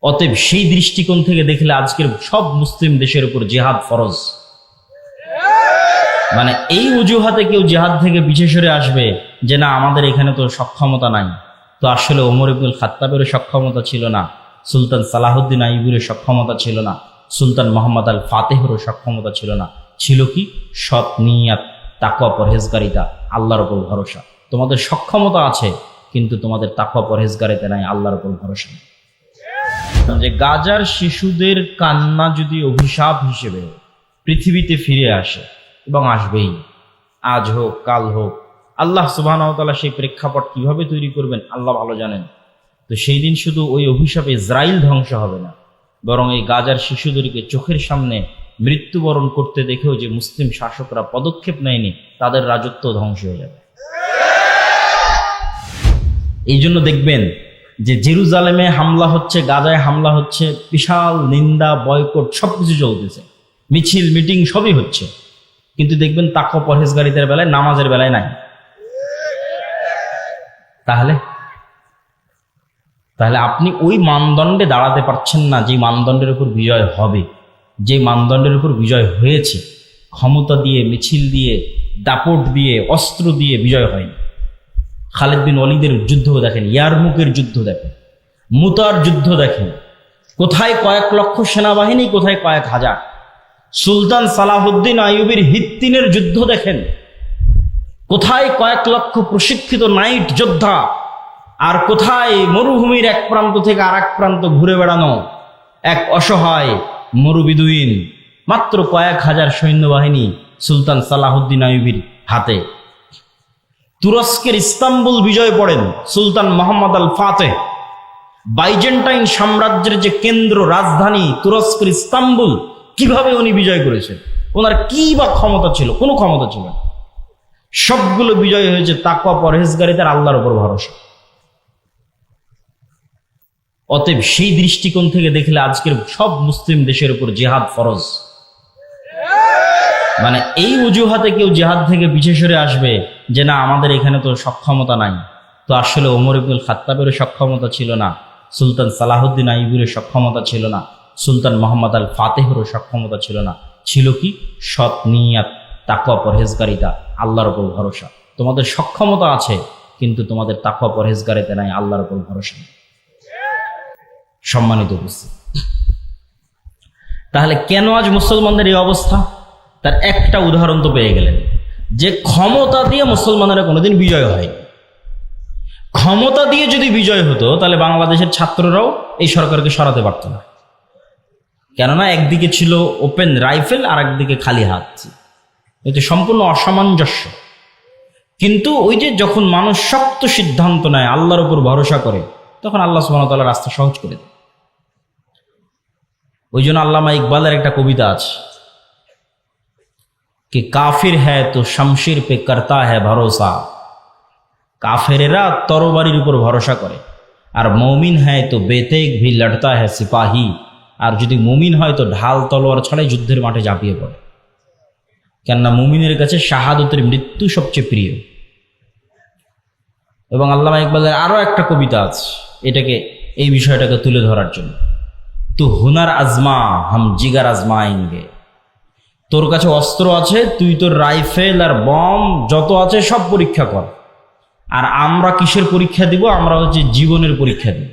অতএব সেই দৃষ্টিকোণ থেকে দেখলে আজকের সব মুসলিম দেশের উপর জিহাদ ফরজ। মানে এই অজুহাতে কেউ জিহাদ থেকে পিছিয়ে সরে আসবে যে না আমাদের এখানে তো সক্ষমতা নাই, তো আসলে ওমর ইবনুল খাত্তাবেরও সক্ষমতা ছিল না, সুলতান সালাহুদ্দিন আইয়ুবের সক্ষমতা ছিল না, সুলতান মোহাম্মদ আল ফাতেহেরও সক্ষমতা ছিল না। ছিল কি? সৎ নিয়াত, তাকওয়া, পরহেজগারিতা, আল্লাহর উপর ভরসা। তোমাদের সক্ষমতা আছে কিন্তু তোমাদের তাকওয়া পরহেজগারিতা নাই, আল্লাহর উপর ভরসা নেই। যে গাজার শিশুদের কান্না যদি অভিশাপ হিসেবে পৃথিবীতে ফিরে আসে, এবং আসবেই, আজ হোক কাল হোক, আল্লাহ সুবহানাহু ওয়া তাআলা সেই প্রেক্ষাপট কিভাবে তৈরি করবেন আল্লাহ ভালো জানেন। তো সেই দিন শুধু ওই অভিশাপে ইসরাইল ধ্বংস হবে না, বরং এই গাজার শিশুদেরকে চোখের সামনে মৃত্যুবরণ করতে দেখেও যে মুসলিম শাসকরা পদক্ষেপ নেয়নি, তাদের রাজত্ব ধ্বংস হয়ে যাবে। এই জন্য দেখবেন যে জেরুজালেমে হামলা হচ্ছে, গাজায় হামলা হচ্ছে, বিশাল নিন্দা, বয়কট সবকিছু চলতেছে, মিছিল মিটিং সবই হচ্ছে, কিন্তু দেখবেন তাকওয়া পরহেজগারিতার বেলায়, নামাজের বেলায় নাই। তাহলে আপনি ওই মানদণ্ডে দাঁড়াতে পারছেন না যে মানদণ্ডের উপর বিজয় হবে, যে মানদণ্ডের উপর বিজয় হয়েছে। ক্ষমতা দিয়ে, মিছিল দিয়ে, দাপট দিয়ে, অস্ত্র দিয়ে বিজয় হয়নি। খালিদ বিন ওয়ালিদের যুদ্ধ দেখেন, ইয়ারমুকের যুদ্ধ দেখেন, মুতার যুদ্ধ দেখেন, কোথায় কয়েক লক্ষ সেনাবাহিনী, কোথায় কয়েক হাজার। সুলতান সালাহুদ্দিন আইয়ুবের হিত্তিনের যুদ্ধ দেখেন, কোথায় কয়েক লক্ষ প্রশিক্ষিত নাইট যোদ্ধা, আর কোথায় মরুভূমির এক প্রান্ত থেকে আর এক প্রান্ত ঘুরে বেড়ানো এক অসহায় মরুবিদুইন। মাত্র কয়েক হাজার সৈন্যবাহিনী সুলতান সালাহুদ্দিন আইয়ুবের হাতে। তুরস্কের ইস্তাম্বুল বিজয় পড়েন সুলতান মোহাম্মদ আল ফাতেহ। বাইজেন্টাইন সাম্রাজ্যের যে কেন্দ্র রাজধানী তুরস্কের ইস্তাম্বুল, কিভাবে উনি বিজয় করেছেন? ওনার কি বা ক্ষমতা ছিল? কোনো ক্ষমতা ছিল না। সবগুলো বিজয় হয়েছে তাকওয়া, পরহেজগারিতার, আল্লাহর উপর ভরসা। অতএব সেই দৃষ্টিকোণ থেকে দেখলে আজকের সব মুসলিম দেশের উপর জিহাদ ফরজ। মানে এই অজুহাতে কেউ জিহাদ থেকে পিছিয়ে সরে আসবে যে না আমাদের এখানে তো সক্ষমতা নাই, তো আসলে ওমর ইবনুল খাত্তাবেরও সক্ষমতা ছিল না, সুলতান সালাহুদ্দিন আইয়ুবের সক্ষমতা ছিল না, সুলতান মোহাম্মদ আল ফাতেহেরও সক্ষমতা ছিল না। ছিল কি? সৎ নিয়াত, তাকওয়া, পরহেজগারিতা, আল্লাহর উপর ভরসা। তোমাদের সক্ষমতা আছে কিন্তু তোমাদের তাকওয়া পরহেজগারিতা নাই, আল্লাহর উপর ভরসা নেই। সম্মানিত উপস্থিতি, তাহলে কেন আজ মুসলমানদের এই অবস্থা? তার একটা উদাহরণ তো পেয়ে গেলেন, যে ক্ষমতা দিয়ে মুসলমানেরা কোনোদিন বিজয় হয়। ক্ষমতা দিয়ে যদি বিজয় হতো তাহলে বাংলাদেশের ছাত্ররাও এই সরকারকে সরাতে পারত না, কেননা একদিকে ছিল ওপেন রাইফেল আর একদিকে খালি হাত। এতে সম্পূর্ণ অসামঞ্জস্য। কিন্তু ওই যে যখন মানুষ শক্ত সিদ্ধান্ত নেয়, আল্লাহর উপর ভরসা করে, তখন আল্লাহ সুবহানাহু ওয়া তাআলা রাস্তা সহজ করে দেয়। ওই জন্য আল্লামা ইকবালের একটা কবিতা আছে कि काफिर है तो शमशीर पे करता है भरोसा। কাফেরেরা তরবারির উপর ভরসা করে, আর মৌমিন হয় তো বেতেগ ভি লড়তা है সিপাহী। আর যদি মুমিন হয় তো ঢাল তলোয়ার ছাড়াই যুদ্ধের মাঠে ঝাঁপিয়ে পড়ে, কেননা মুমিনের কাছে শাহাদতের মৃত্যু সবচেয়ে প্রিয়। এবং আল্লামা ইকবালের আরো একটা কবিতা আছে এই বিষয়টাকে তুলে ধরার জন্য, তো হুনার আজমা হাম জিগার আজমায়েঙ্গে। তোর কাছে অস্ত্র আছে, তুই তোর রাইফেল আর বম যত আছে সব পরীক্ষা কর, আর আমরা কিসের পরীক্ষা দিব? আমরা হচ্ছে জীবনের পরীক্ষা দিব।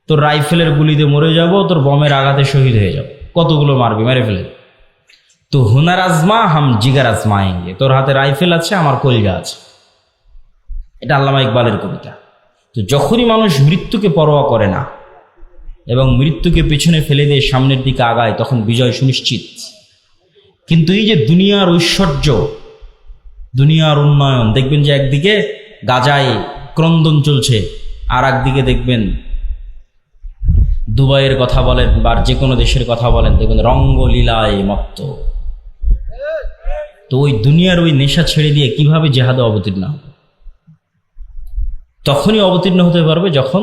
তোর রাইফেলের গুলিতে মরে যাব, তোর বমের আঘাতে শহীদ হয়ে যাব, কতগুলো মারবি, মেরে ফেলে। তো হুনার আজমা হাম জিগার আজমায়েঙ্গে, তোর হাতে রাইফেল আছে, আমার কলিজা আছে। এটা আল্লামা ইকবালের কবিতা। তো যখনই মানুষ মৃত্যুকে পরোয়া করে না এবং মৃত্যুকে পেছনে ফেলে দিয়ে সামনের দিকে আগায়, তখন বিজয় সুনিশ্চিত। কিন্তু এই যে দুনিয়ার ঐশ্বর্য, দুনিয়ার উন্নয়ন, দেখবেন যে একদিকে গাজায় ক্রন্দন চলছে, আর একদিকে দেখবেন দুবাইয়ের কথা বলেন বা যে কোনো দেশের কথা বলেন, দেখবেন রঙ্গলীলায় মত্ত। তো ওই দুনিয়ার ওই নেশা ছেড়ে দিয়ে কিভাবে জেহাদে অবতীর্ণ হবে? তখনই অবতীর্ণ হতে পারবে যখন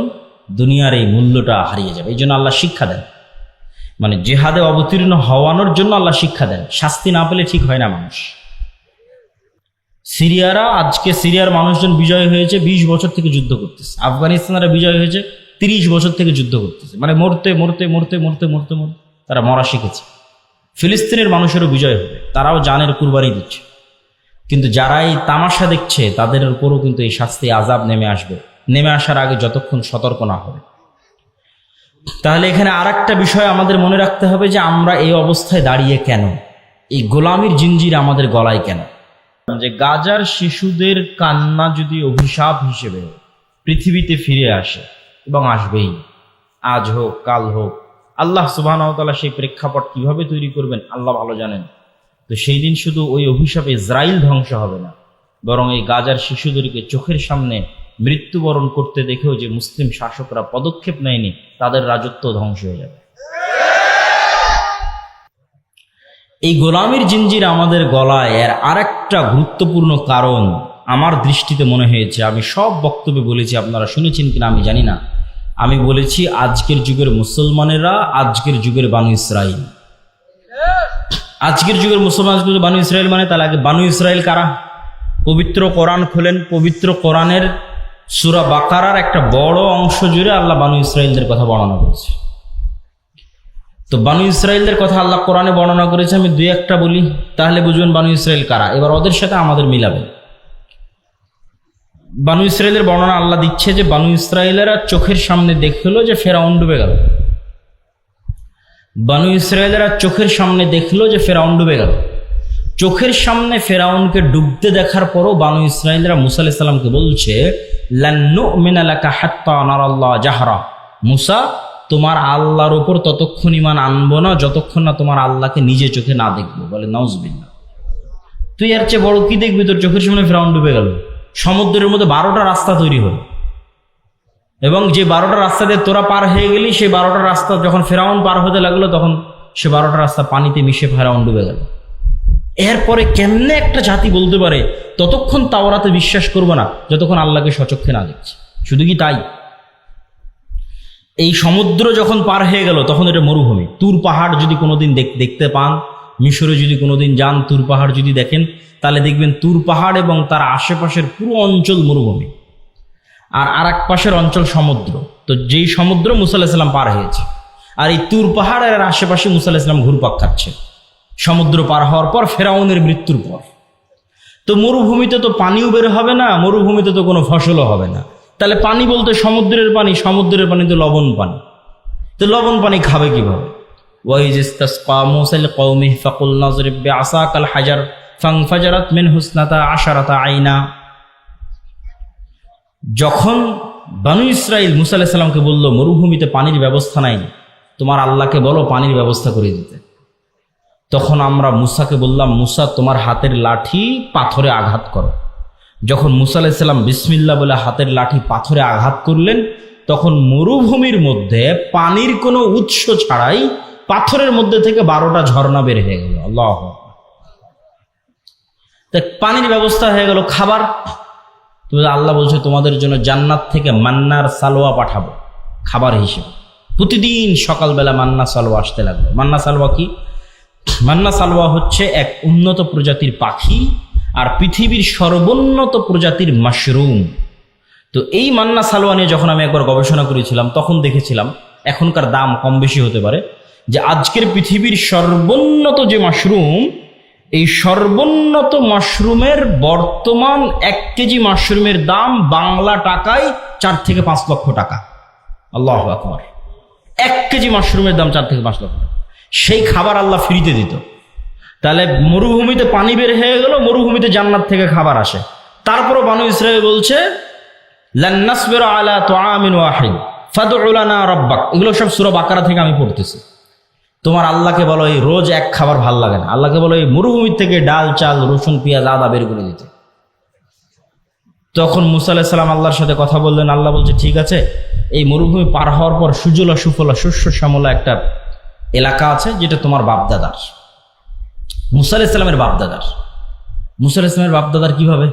দুনিয়ার এই মূল্যটা হারিয়ে যাবে। এই জন্য আল্লাহ শিক্ষা দেন, মানে জেহাদে অবতীর্ণ হওয়ানোর জন্য আল্লাহ শিক্ষা দেন। শাস্তি না পেলে ঠিক হয় না মানুষ। সিরিয়ার মানুষজন বিজয় হয়েছে, 20 বছর থেকে যুদ্ধ করতেছে। আফগানিস্তানেরা বিজয় হয়েছে 30 বছর থেকে যুদ্ধ করতেছে, মানে মরতে মরতে মরতে মরতে মরতে মরতে তারা মরা শিখেছে। ফিলিস্তিনের মানুষেরও বিজয় হবে, তারাও জানের কুরবানি দিচ্ছে। কিন্তু যারা এই তামাশা দেখছে তাদের উপরও কিন্তু এই শাস্তি আযাব নেমে আসবে, নেমে আসার আগে যতক্ষণ সতর্ক না হবে। তাহলে এখানে আরেকটা বিষয় আমাদের মনে রাখতে হবে যে আমরা এই অবস্থায় দাঁড়িয়ে কেন, এই গোলামির জিঞ্জির আমাদের গলায় কেন। যে গাজার শিশুদের কান্না যদি অভিশাপ হিসেবে পৃথিবীতে ফিরে আসে, এবং আসবেই, আজ হোক কাল হোক, আল্লাহ সুবহানাহু ওয়া তাআলা সেই প্রেক্ষাপট কিভাবে তৈরি করবেন আল্লাহ ভালো জানেন। তো সেই দিন শুধু ওই অভিশাপে ইসরাইল ধ্বংস হবে না, বরং এই গাজার শিশুদেরকে চোখের সামনে মৃত্যুবরণ করতে দেখেও যে মুসলিম শাসকরা পদক্ষেপ নেয়নি, তাদের রাজত্ব ধ্বংস হয়ে যাবে। এই গোলামির জিঞ্জির আমাদের গলায় এর আরেকটা গুরুত্বপূর্ণ কারণ আমার দৃষ্টিতে মনে হয়েছে, আমি সব বক্তব্যে বলেছি, আপনারা শুনেছেন কিনা আমি জানি না, আমি বলেছি আজকের যুগের মুসলমানেরা আজকের যুগের বানু ইসরাইল। আজকের যুগের মুসলমান বানু ইসরাইল মানে, তাহলে আগে বানু ইসরাইল কারা? পবিত্র কোরআন খোলেন, পবিত্র কোরআনের সূরা বাকারার একটা বড় অংশ জুড়ে আল্লাহ বানু ইসরাইলদের কথা বর্ণনা করেছে। তো বানু ইসরাইলদের কথা আল্লাহ কোরআনে বর্ণনা করেছে, আমি দুই একটা বলি তাহলে বুঝবেন বানু ইসরাইল কারা। এবার ওদের সাথে আমাদের মিলাবেন। বানু ইসরাইলের বর্ণনা আল্লাহ দিচ্ছে যে বানু ইসরাইলেরা চোখের সামনে দেখলো যে ফেরাউন ডুবে গেল। বানু ইসরাইলেরা চোখের সামনে দেখলো যে ফেরাউন ডুবে গেল। চোখের সামনে ফেরাউনকে ডুবতে দেখার পরও বানু ইসরাইলরা মুসা আলাইহিস সালামকে বলছে, লান নুমিনা লাকা হাত্তা নারাল্লাহ জাহরা, মুসা তোমার আল্লাহর উপর ততক্ষণ ঈমান আনবো না যতক্ষণ না তোমার আল্লাহকে নিজে চোখে না দেখবো। বলে নাউজুবিল্লাহ, তুই এর চেয়ে বড় কি দেখবি? তোর চোখের সামনে ফেরাউন ডুবে গেল, সমুদ্রের মধ্যে 12টা রাস্তা তৈরি হলো, এবং যে 12টা রাস্তা দিয়ে তোরা পার হয়ে গেলি, সেই 12টা রাস্তা যখন ফেরাউন পার হতে লাগলো তখন সে 12টা রাস্তা পানিতে মিশে ফেরাউন ডুবে গেল। এরপরে কেমনে একটা জাতি বলতে পারে ততক্ষণ তাওরাতে বিশ্বাস করবো না যতক্ষণ আল্লাহকে সচক্ষে না দেখছি? শুধু কি তাই, এই সমুদ্র যখন পার হয়ে গেল তখন এটা মরুভূমি। তুর পাহাড় যদি কোনোদিন দেখতে পান, মিশরে যদি কোনোদিন যান, তুর পাহাড় যদি দেখেন, তাহলে দেখবেন তুর পাহাড় এবং তার আশেপাশের পুরো অঞ্চল মরুভূমি, আর এক পাশের অঞ্চল সমুদ্র। তো যেই সমুদ্র মুসা আলাইহিস সালাম পার হয়েছে, আর এই তুর পাহাড়ের আশেপাশে মুসা আলাইহিস সালাম ঘুরপাক খাচ্ছে সমুদ্র পার হওয়ার পর, ফেরাউনের মৃত্যুর পর। তো মরুভূমিতে তো পানিও বের হবে না, মরুভূমিতে তো কোনো ফসলও হবে না। তাহলে পানি বলতে সমুদ্রের পানি, সমুদ্রের পানি তো লবণ পানি, তো লবণ পানি খাবে কিভাবে? ওয়াইজ ইসতাসকা মুসা লিকওমিহি ফাকুলনা যরিব বিআসাকাল হাজার ফানফাজারাত মিনহু ইসনাতা আশারাতা আইনা। যখন বানু ইসরাইল মুসা আলাইহিস সালামকে বলল মরুভূমিতে পানির ব্যবস্থা নাই, তোমার আল্লাহকে বলো পানির ব্যবস্থা করে দিতে, তখন আমরা মুসাকে বললাম, মুসা তোমার হাতের লাঠি পাথরে আঘাত করো। যখন মুসা আলাইহিস সালাম বিসমিল্লাহ বলে হাতের লাঠি পাথরে আঘাত করলেন, তখন মরুভূমির মধ্যে পানির কোনো উৎস ছাড়াই পাথরের মধ্যে থেকে 12টা ঝর্ণা বের হয়ে গেল। আল্লাহু আকবার। তাই পানির ব্যবস্থা হয়ে গেল। খাবার, তুমি আল্লাহ বলছে তোমাদের জন্য জান্নাত থেকে মান্নার সালোয়া পাঠাবো খাবার হিসেবে। প্রতিদিন সকালবেলা মান্না সালোয়া আসতে লাগলো। মান্না সালোয়া কি? মান্না সালোয়া হচ্ছে এক উন্নত প্রজাতির পাখি আর পৃথিবীর সর্বোন্নত প্রজাতির মাশরুম। তো এই মান্না সালোয়া নিয়ে যখন আমি একবার গবেষণা করেছিলাম, তখন দেখেছিলাম, এখনকার দাম কম বেশি হতে পারে, যে আজকের পৃথিবীর সর্বোন্নত যে মাশরুম, এই সর্বোন্নত মাশরুমের বর্তমান 1 কেজি মাশরুমের দাম বাংলা টাকায় 4 থেকে 5 লক্ষ টাকা। আল্লাহু আকবার। 1 কেজি মাশরুমের দাম 4 থেকে 5 লক্ষ টাকা। সেই খাবার আল্লাহ ফ্রিতে দিত। তাহলে মরুভূমিতে পানি বের হয়ে গেল, মরুভূমিতে জান্নাত থেকে খাবার আসে। তারপরও বানু ইসরাইল বলছে লান নাসবিরা আলা তুআমিন ওয়াহিদ ফাদউ লানা রাব্বাক। এগুলো সব সূরা বাকারা থেকে আমি পড়তেছি। তোমার আল্লাহকে বলো এই রোজ এক খাবার ভাল লাগে না, আল্লাহকে বলো এই মরুভূমির থেকে ডাল, চাল, রসুন, পেঁয়াজ, আদা বের করে দিতে। তখন মুসা আলাইহিস সালাম আল্লাহর সাথে কথা বললেন। আল্লাহ বলছে ঠিক আছে, এই মরুভূমি পার হওয়ার পর সুজলা সুফলা শস্য শ্যামলা একটা এলাকা আছে, যেটা তোমার বাপদাদার, মুসা আলাইহিস সালামের বাপদাদার। মুসা আলাইহিস সালামের বাপদাদার কিভাবে?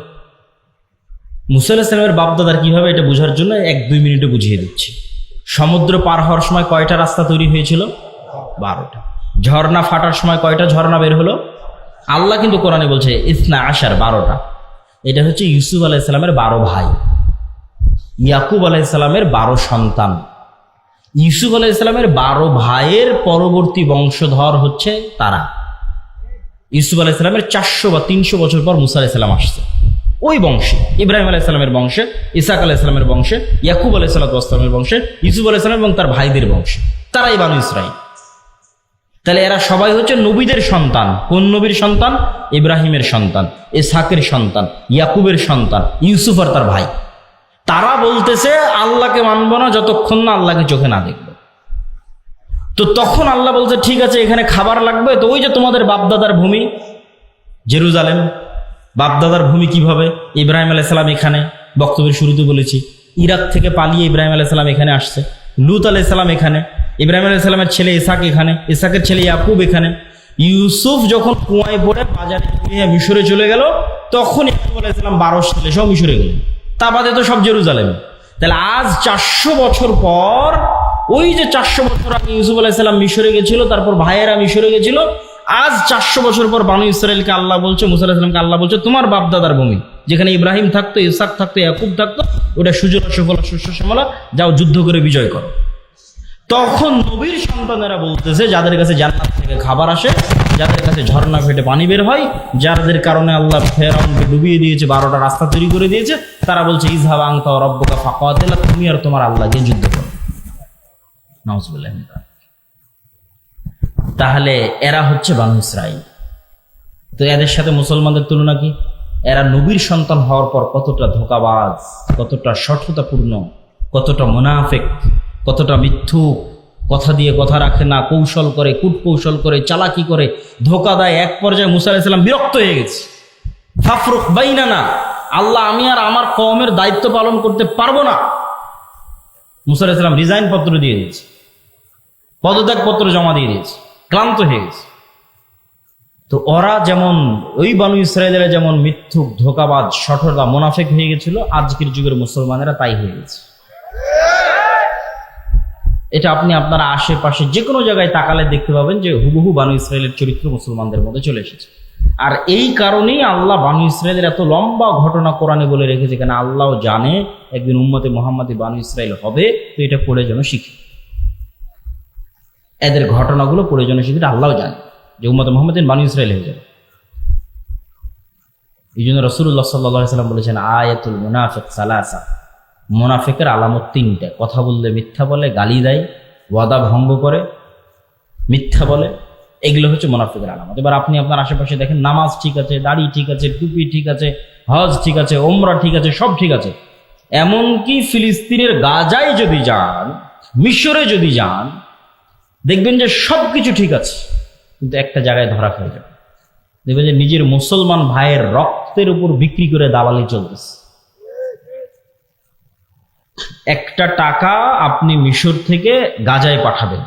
মুসা আলাইহিস সালামের বাপদাদার কিভাবে, এটা বোঝার জন্য 1-2 মিনিটে বুঝিয়ে দিচ্ছি। সমুদ্র পার হওয়ার সময় কয়টা রাস্তা তৈরি হয়েছিল? 12টা। ঝর্ণা ফাটার সময় কয়টা ঝর্ণা বের হলো? আল্লাহ কিন্তু কোরআনে বলছে ইসনা আশার, 12টা। এটা হচ্ছে ইউসুফ আলাইহিস সালামের 12 ভাই, ইয়াকুব আলাইহিস সালামের 12 সন্তান, ইউসুফ আলাইহিস সালামের 12 ভাইয়ের পরবর্তী বংশধর হচ্ছে তারা। ইউসুফ আলাইহিস সালামের 400 বা 300 বছর পর মুসা আলাইহিস সালাম আসছে ওই বংশে, ইব্রাহিম আলাইহিস সালামের বংশে, ইসহাক আলাইহিস সালামের বংশে, ইয়াকুব আলাইহিস সালামের বংশে, ইউসুফ আলাইহিস সালাম এবং তার ভাইদের বংশে, তারাই বানু ইসরাইল। তাহলে এরা সবাই হচ্ছে নবীদের সন্তান। কোন নবীর সন্তান? ইব্রাহিমের সন্তান, ইসহাকের সন্তান, ইয়াকুবের সন্তান, ইউসুফ আর তার ভাই। তারা বলতেছে আল্লাহকে মানব না যতক্ষণ না আল্লাহকে চোখে না দেখব। তো তখন আল্লাহ বলছে ঠিক আছে, এখানে খাবার লাগবে। তো ওই যে তোমাদের বাপদাদার ভূমি জেরুজালেম, বাপদাদার ভূমি কিভাবে? ইব্রাহিম আলাইহিস সালাম এখানে, বক্তব্যের শুরুতে বলেছি, ইরাক থেকে পালিয়ে ইব্রাহিম আলাইহিস সালাম এখানে আসছে, লূত আলাইহিস সালাম এখানে, ইব্রাহিম আলাইহিস সালামের ছেলে ইসহাক এখানে, ইসহাকের ছেলে ইয়াকুব এখানে। ইউসুফ যখন কুয়ায় পড়ে বাজারে নিয়ে মিশরে চলে গেল, তখন ইয়াকুব আলাইহিস সালাম 12 ছেলে সব মিশরে গেলেন। তা বাদে তো সব জেরুজালেম। তাহলে আজ 400 বছর পর, ওই যে 400 বছর আগে ইউসুফ আলাইহিস সালাম মিশরে গেছিল, তারপর ভাইয়েরা মিশরে গেছিল, আজ 400 বছর পর বানু ইসরাইলকে আল্লাহ বলছে, মুসা আলাইহিস সালামকে আল্লাহ বলছে তোমার বাপদাদার ভূমি, যেখানে ইব্রাহিম থাকতো, ইসহাক থাকতো, ইয়াকুব থাকতো, ওটা সুজলা সুফলা শস্য শ্যামলা, যাও যুদ্ধ করে বিজয় করো। তখন নবীর সন্তানেরা বলতেছে, যাদের কাছে জান্নাত থেকে খাবার আসে, যাদের কাছে ঝর্ণা ফেটে পানি বের হয়, যাদের কারণে আল্লাহ ফেরাউনকে ডুবিয়ে দিয়েছে, 12টা রাস্তা তৈরি করে দিয়েছে, তারা বলছে ইযহাব আনতা ওয়া রাব্বুকা ফাকাতিলা, তুমি আর তোমার আল্লাহ গিয়ে যুদ্ধ করো। নাউযুবিল্লাহ। তাহলে এরা হচ্ছে বানু ইসরাইল। তো এদের সাথে মুসলমানদের তুলনা কি? এরা নবীর সন্তান হওয়ার পর কতটা ধোঁকাবাজ, কতটা সঠতাপূর্ণ, কতটা মুনাফিক, কতটা মিথ্যুক, কথা দিয়ে কথা রাখে না, কৌশল করে, কূটকৌশল করে, চালাকি করে, ধোঁকা দেয়। এক পর্যায়ে মুসা আলাইহিস সালাম বিরক্ত হয়ে গেছে। ফাফরুক বাইনানা, আল্লাহ আমি আর আমার কওমের দায়িত্ব পালন করতে পারবো না। মুসা আলাইহিস সালাম রিজাইন পত্র দিয়ে দিয়েছে, পদত্যাগ পত্র জমা দিয়ে দিয়েছে, ক্লান্ত হয়ে গেছে। তো ওরা যেমন, ওই বানু ইসরায়েলেরা যেমন মিথ্যুক, ধোঁকাবাজ, সঠতা, মুনাফিক হয়ে গেছিল, আজকের যুগের মুসলমানেরা তাই হয়ে গেছে। এটা আপনি আপনারা আশেপাশে যে কোনো জায়গায় তাকালে দেখতে পাবেন যে হুবহু বানু ইসরায়েলের চরিত্র মুসলমানদের মধ্যে চলে এসেছে। আর এই কারণেই আল্লাহ বানু ইসরায়েলের এত লম্বা ঘটনা কোরআনে বলে রেখেছে, কেন আল্লাহ জানে একদিন উম্মতে মুহাম্মাদি বানু ইসরায়েল হবে। তো এটা পড়ে যেন শিখি, এদের ঘটনাগুলো পড়ে যেন শিখি, আল্লাহ জানে যে উম্মতে মুহাম্মাদিন বানু ইসরায়েল হয়ে যাবে। এই জন্য রাসূলুল্লাহ সাল্লাল্লাহু আলাইহি ওয়াসাল্লাম বলেছেন আয়াতুল মুনাফিক সালাসা, মুনাফিকের আলামত 3টা। কথা বললে মিথ্যা বলে, গালি দেয়, ওয়াদা ভঙ্গ করে, মিথ্যা বলে, এগুলো হচ্ছে মুনাফিকের আলামত। এবার আপনি আপনার আশেপাশে দেখেন, নামাজ ঠিক আছে, দাড়ি ঠিক আছে, টুপি ঠিক আছে, হজ ঠিক আছে, ওমরা ঠিক আছে, সব ঠিক আছে। এমনকি ফিলিস্তিনের গাজায় যদি যান, মিশরে যদি যান, দেখবেন যে সব কিছু ঠিক আছে, কিন্তু একটা জায়গায় ধরা খেয়ে যাবে। দেখবেন যে নিজের মুসলমান ভাইয়ের রক্তের উপর বিক্রি করে দালালি চলতেছে। একটা টাকা আপনি মিশর থেকে গাজায় পাঠাবেন,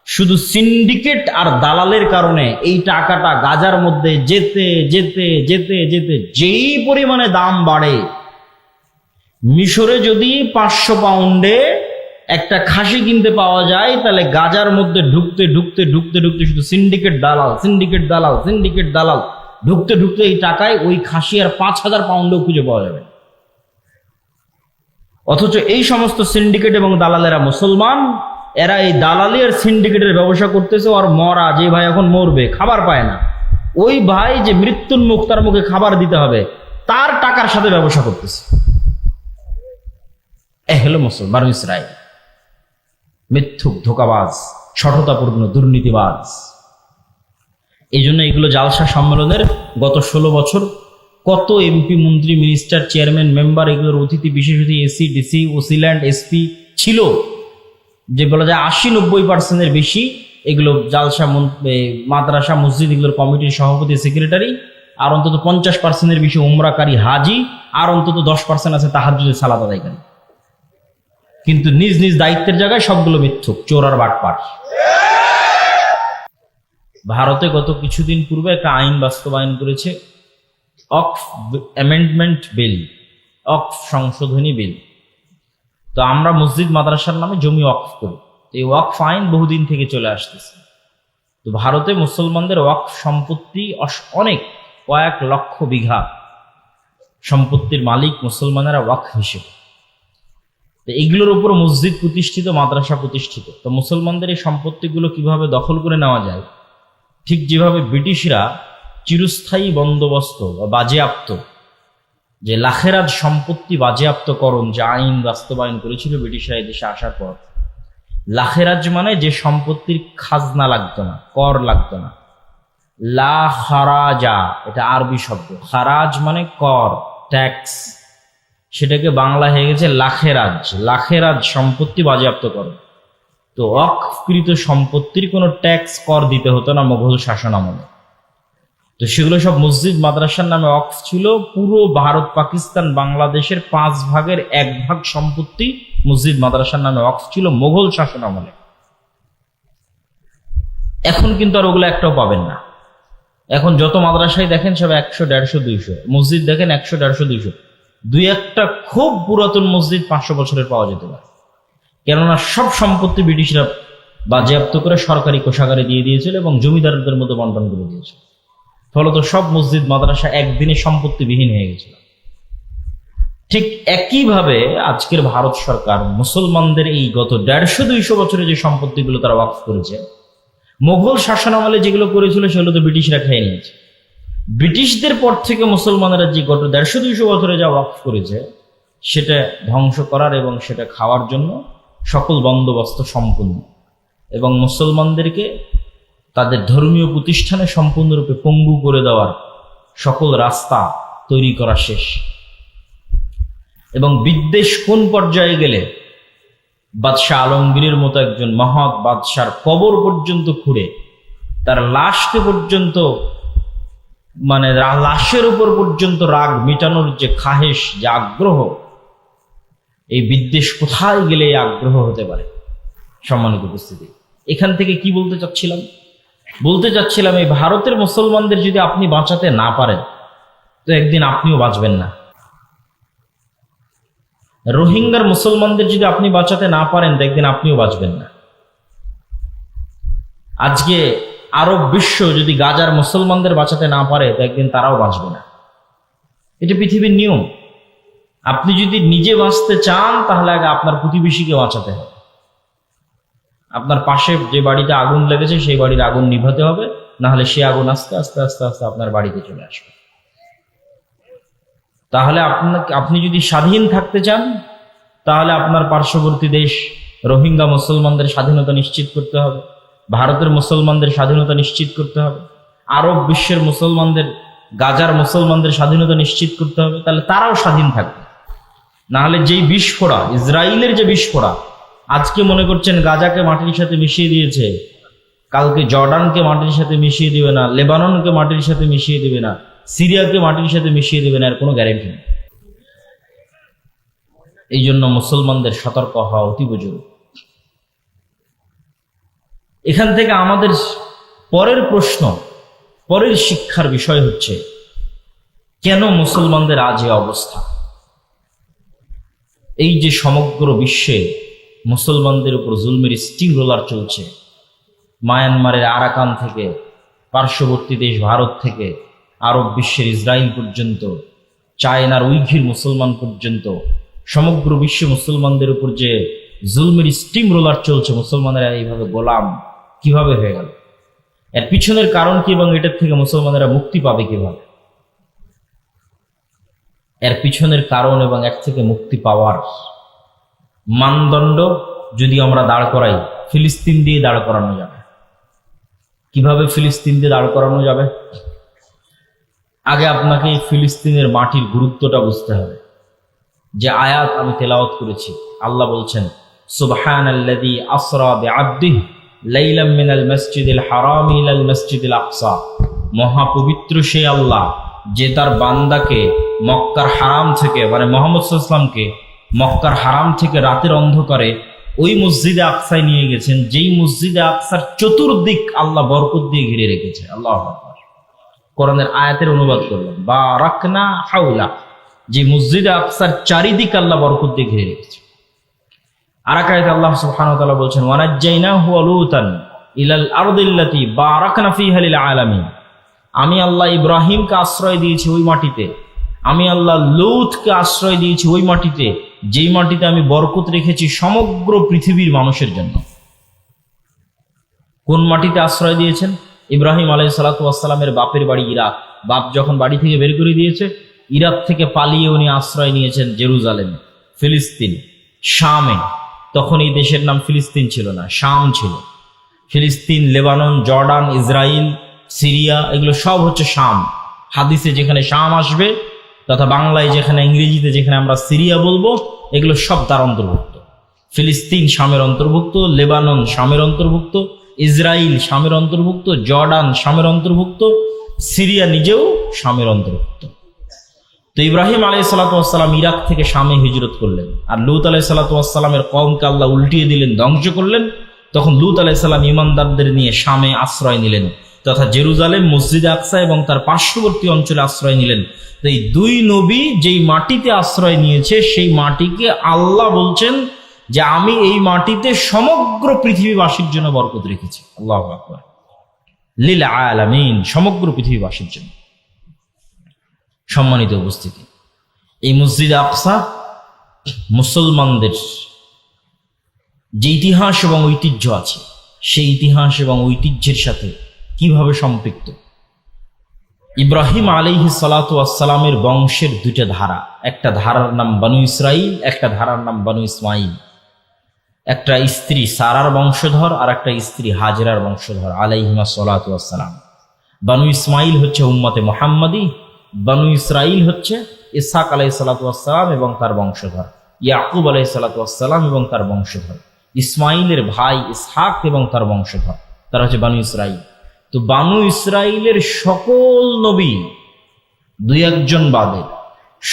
শুধু সিন্ডিকেট আর দালালের কারণে এই টাকাটা গাজার মধ্যে যেতে যেতে যেতে যেতে যেই পরিমাণে দাম বাড়ে, মিশরে যদি 500 পাউন্ডে একটা খাসি কিনতে পাওয়া যায়, তাহলে গাজার মধ্যে ঢুকতে ঢুকতে ঢুকতে ঢুকতে শুধু সিন্ডিকেট দালাল, সিন্ডিকেট দালাল, সিন্ডিকেট দালাল, ঢুকতে ঢুকতে এই টাকায় ওই খাসি আর 5000 পাউন্ডও খুঁজে পাওয়া যাবে। অথচ এই সমস্ত সিন্ডিকেট এবং দালালেরা মুসলমান, এরা এই দালালি আর সিন্ডিকেটের ব্যবসা করতেছে। আর মরা যে ভাই এখন মরবে, খাবার পায় না, ওই ভাই যে মৃত্যুন্মুখ, তার মুখে খাবার দিতে হবে, তার টাকার সাথে ব্যবসা করতেছে। এ হলো মুসলমান বানু ইসরাইল, মিথ্যুক, ধোঁকাবাজ, সঠতাপূর্ণ, দুর্নীতিবাজ। এই জন্য এগুলো জালসা সম্মেলনের গত 16 বছর কত এমপি, মন্ত্রী, মিনিস্টার, চেয়ারম্যান, মেম্বার, এগুলোর অতিথি, বিশেষ অতিথি, এসি, ডিসি, ওসিল্যান্ড, এসপি ছিল, যে বলা যায় 80-90% বেশি এগুলো জালসা, মাদ্রাসা, মসজিদ, এগুলোর কমিটির সভাপতি, সেক্রেটারি, আর অন্তত 50% বেশি উমরাকারী হাজি, আর অন্তত 10% আছে তাহাজ্জুদের সালাত আদায়কারী। কিন্তু নিজ নিজ দায়িত্বের জায়গায় সবগুলো মিথ্যুক, চোর আর বাটপার। ভারতে গত কিছুদিন পূর্বে একটা আইন বাস্তবায়ন করেছে, ওয়াকফ অ্যামেন্ডমেন্ট বিল, ওয়াকফ সংশোধনী বিল। তো আমরা মসজিদ মাদ্রাসার নামে জমি ওয়াকফ করি, এই ওয়াকফ আইন বহুদিন থেকে চলে আসতেছে। তো ভারতে মুসলমানদের ওয়াকফ সম্পত্তি অনেক, কয়েক লক্ষ বিঘা সম্পত্তির মালিক মুসলমানেরা ওয়াকফ হিসেবে। তো এগুলোর উপর মসজিদ প্রতিষ্ঠিত, মাদ্রাসা প্রতিষ্ঠিত। তো মুসলমানদের এই সম্পত্তিগুলো কিভাবে দখল করে নেওয়া যায়, ঠিক যেভাবে ব্রিটিশরা চিরস্থায়ী বন্দোবস্ত বা বাজেয়াপ্ত, যে লাখেরাজ সম্পত্তি বাজেয়াপ্তকরণ যে আইন বাস্তবায়ন করেছিল ব্রিটিশরা এই দেশে আসার পর, লাখেরাজ মানে যে সম্পত্তির খাজনা লাগতো না, কর লাগতো না। লা খারাজা, এটা আরবি শব্দ, খারাজ মানে কর, ট্যাক্স, সেটাকে বাংলা হয়ে গেছে লাখেরাজ। লাখেরাজ সম্পত্তি বাজেয়াপ্ত করো। তো অকৃত সম্পত্তির কোনো ট্যাক্স কর দিতে হতো না মোগল শাসন আমলে। তো সেগুলো সব মসজিদ মাদ্রাসার নামে অক্ফ ছিল। পুরো ভারত, পাকিস্তান, বাংলাদেশের 5/1 সম্পত্তি মসজিদ মাদ্রাসার নামে অক্ফ ছিল মোগল শাসন আমলে। এখন কিন্তু আর ওগুলো একটাও পাবেন না। এখন যত মাদ্রাসায় দেখেন সব 100, 150, 200, মসজিদ দেখেন 100, 150, 200। দুই একটা খুব পুরাতন মসজিদ 500 বছরের পাওয়া যেতে পারে, কেননা সব সম্পত্তি ব্রিটিশরা বাজেয়াপ্ত করে সরকারি কোষাগারে দিয়ে দিয়েছিল এবং জমিদারদের মধ্যে বন্টন করে দিয়েছিল। ফলত সব মসজিদ মাদ্রাসা একদিনে সম্পত্তিবিহীন হয়ে গেছিল। ঠিক একইভাবে আজকের ভারত সরকার মুসলমানদের এই গত 150-200 বছরে যে সম্পত্তিগুলো তারা ওয়াকফ করেছে, মোগল শাসনামলে যেগুলো করেছিল সেগুলো তো ব্রিটিশরা খেয়ে নিয়েছে। ব্রিটিশদের পর থেকে মুসলমানেরা যে গত 150-200 বছরে যা ওয়াকফ করেছে সেটা ধ্বংস করার এবং সেটা খাওয়ার জন্য সকল বন্দোবস্ত সম্পূর্ণ, এবং মুসলমানদেরকে তাদের ধর্মীয় প্রতিষ্ঠানে সম্পূর্ণরূপে পঙ্গু করে দেওয়ার সকল রাস্তা তৈরি করা শেষ। এবং বিদ্বেষ কোন পর্যায়ে গেলে বাদশাহ আলমগীরের মতো একজন মহৎ বাদশার কবর পর্যন্ত খুঁড়ে তার লাশকে পর্যন্ত, মানে লাশের উপর পর্যন্ত রাগ মিটানোর যে খাহেশ, যে আগ্রহ, এই বিদ্বেষ কোথায় গেলে এই আগ্রহ হতে পারে? সম্মানিত উপস্থিতি, এখান থেকে কি বলতে চাচ্ছিলাম এই ভারতের মুসলমানদের যদি আপনি বাঁচাতে না পারেন তো একদিন আপনিও বাঁচবেন না। রোহিঙ্গার মুসলমানদের যদি আপনি বাঁচাতে না পারেন তো একদিন আপনিও বাঁচবেন না। আজকে আরব বিশ্ব যদি গাজার মুসলমানদের বাঁচাতে না পারে তো একদিন তারাও বাঁচবে না। এটা পৃথিবীর নিয়ম। আপনি যদি নিজে বাঁচতে চান তাহলে আগে আপনার প্রতিবেশীকে বাঁচাতে হবে। আপনার পাশে যে বাড়িতে আগুন লেগেছে সেই বাড়ির আগুন নিভাতে হবে, না হলে সে আগুন আস্তে আস্তে আস্তে আস্তে আপনার বাড়িতে চলে আসবে। তাহলে আপনি যদি স্বাধীন থাকতে চান তাহলে আপনার পার্শ্ববর্তী দেশ রোহিঙ্গা মুসলমানদের স্বাধীনতা নিশ্চিত করতে হবে, ভারতের মুসলমানদের স্বাধীনতা নিশ্চিত করতে হবে, আরব বিশ্বের মুসলমানদের, গাজার মুসলমানদের স্বাধীনতা নিশ্চিত করতে হবে, তাহলে তারাও স্বাধীন থাকবে। না হলে যেই বিস্ফোরা, ইসরায়েলের যে বিস্ফোরা, আজকে মনে করছেন গাজাকে মাটির সাথে মিশিয়ে দিয়েছে, কালকে জর্ডানকে মাটির সাথে মিশিয়ে দিবে না, লেবাননকে মাটির সাথে মিশিয়ে দিবে না, সিরিয়াকে মাটির সাথে মিশিয়ে দিবে না, এর কোনো গ্যারেন্টি নেই। এই জন্য মুসলমানদের সতর্ক হওয়া অতীব জরুরি। এখান থেকে আমাদের পরের প্রশ্ন, পরের শিক্ষার বিষয় হচ্ছে, কেন মুসলমানদের আজ এই অবস্থা? এই যে সমগ্র বিশ্বে মুসলমানদের উপর জুলমের স্টিং রোলার চলছে, মায়ানমারের আরাকান থেকে পার্শ্ববর্তী দেশ ভারত থেকে আরব বিশ্বের ইসরায়েল পর্যন্ত, চায়নার উইঘুর মুসলমান পর্যন্ত, সমগ্র বিশ্বে মুসলমানদের উপর যে জুলমের স্টিম রোলার চলছে, মুসলমানেরা এইভাবে গোলাম কিভাবে হয়ে গেল? এর পিছনের কারণ কি এবং এটার থেকে মুসলমানেরা মুক্তি পাবে কিভাবে? এর পিছনের কারণ এবং এর থেকে মুক্তি পাওয়ার মানদণ্ড যদি আমরা দাঁড় করাই, ফিলিস্তিন দিয়ে দাঁড় করানো যাবে। কিভাবে ফিলিস্তিন দিয়ে দাঁড় করানো যাবে? আগে আপনাকে এই ফিলিস্তিনের মাটির গুরুত্বটা বুঝতে হবে। যে আয়াত আমি তেলাওয়াত করেছি, আল্লাহ বলছেন, সুবহানাল্লাযী আসরা বিআবদিহি লাইলাম মিনাল মাসজিদিল হারাম ইলাল মাসজিদিল আকসা। মহাপবিত্র সেই আল্লাহ যে তার বান্দাকে মক্কার হারাম থেকে, মানে মুহাম্মদ সাল্লাল্লাহু আলাইহি ওয়াসাল্লামকে মক্কার হারাম থেকে রাতের অন্ধকারে ওই মসজিদে আকসায় নিয়ে গেছেন, যেই মসজিদে আকসার চতুর্দিক আল্লাহ বরকত দিয়ে ঘিরে রেখেছে। আল্লাহু আকবার। কোরআনের আয়াতের অনুবাদ করলাম, বারাকনা হাওলা, যে মসজিদে আকসার চারিদিক আল্লাহ বরকত দিয়ে ঘিরে রেখেছে। আর এক আয়াতে আল্লাহ সুবহানাহু ওয়া তাআলা বলছেন, ওয়ানাজ্জাইনাহু ওয়া লূতান ইলাল আরদিল্লাতী বারাকনা ফীহা লিল আলামিন। আমি আল্লাহ ইব্রাহিমকে আশ্রয় দিয়েছি ওই মাটিতে, আমি আল্লাহ লূতকে আশ্রয় দিয়েছি ওই মাটিতে যেই মাটিতে আমি বরকত রেখেছি সমগ্র পৃথিবীর মানুষের জন্য। কোন মাটিতে আশ্রয় দিয়েছেন? ইব্রাহিম আলাইহিসসালামের বাপের বাড়ি ইরাক। বাপ যখন বাড়ি থেকে বের করে দিয়েছে, ইরাক থেকে পালিয়ে উনি আশ্রয় নিয়েছেন জেরুজালেমে, ফিলিস্তিন, শামে। তখন এই দেশের নাম ফিলিস্তিন ছিল না, শাম ছিল। ফিলিস্তিন, লেবানন, জর্ডান, ইসরায়েল, সিরিয়া, এগুলো সব হচ্ছে শাম। হাদিসে যেখানে শাম আসবে, তথা বাংলায় যেখানে, ইংরেজিতে যেখানে আমরা সিরিয়া বলবো, এগুলো সব তার অন্তর্ভুক্ত। ফিলিস্তিন শামের অন্তর্ভুক্ত, লেবানন শামের অন্তর্ভুক্ত, ইসরায়েল শামের অন্তর্ভুক্ত, জর্ডান শামের অন্তর্ভুক্ত, সিরিয়া নিজেও শামের অন্তর্ভুক্ত। তো ইব্রাহিম আলাইহিসসালাম ইরাক থেকে শামে হিজরত করলেন, আর লূত আলাইহিসসালামের কওমকে আল্লাহ উল্টিয়ে দিলেন, ধ্বংস করলেন। তখন লূত আলাইহিসসালাম ঈমানদারদের নিয়ে শামে আশ্রয় নিলেন, তথা জেরুজালেম, মসজিদে আকসা এবং তার পার্শ্ববর্তী অঞ্চলে আশ্রয় নিলেন। তো এই দুই নবী যেই মাটিতে আশ্রয় নিয়েছে, সেই মাটিকে আল্লাহ বলছেন যে আমি এই মাটিতে সমগ্র পৃথিবীবাসীর জন্য বরকত রেখেছি। আল্লাহু আকবার, লিল আলামিন, সমগ্র পৃথিবীবাসীর জন্য। সম্মানিত উপস্থিতি, এই মসজিদে আকসা মুসলমানদের যে ইতিহাস এবং ঐতিহ্য আছে, সেই ইতিহাস এবং ঐতিহ্যের সাথে কিভাবে সম্পৃক্ত। ইব্রাহিম আলাইহিসসালামের বংশের দুইটা ধারা, একটা ধারার নাম বানু ইসরাইল, একটা ধারার নাম বানু ইসমাইল। একটা স্ত্রী সারার বংশধর আর একটা স্ত্রী হাজরার বংশধর আলাইহিমা সালাতু ওয়াসসালাম। বানু ইসমাইল হচ্ছে উম্মতে মুহাম্মাদি, বানু ইসরাইল হচ্ছে ইসহাক আলাইহিস সালাতু ওয়াসসালাম এবং তার বংশধর, ইয়াকুব আলাইহিস সালাতু ওয়াসসালাম এবং তার বংশধর, ইসমাইলের ভাই ইসহাক এবং তার বংশধর, তারা হচ্ছে বানু ইসরাইল। তো বানু ইসরাইলের সকল নবী, দুই একজন বাদে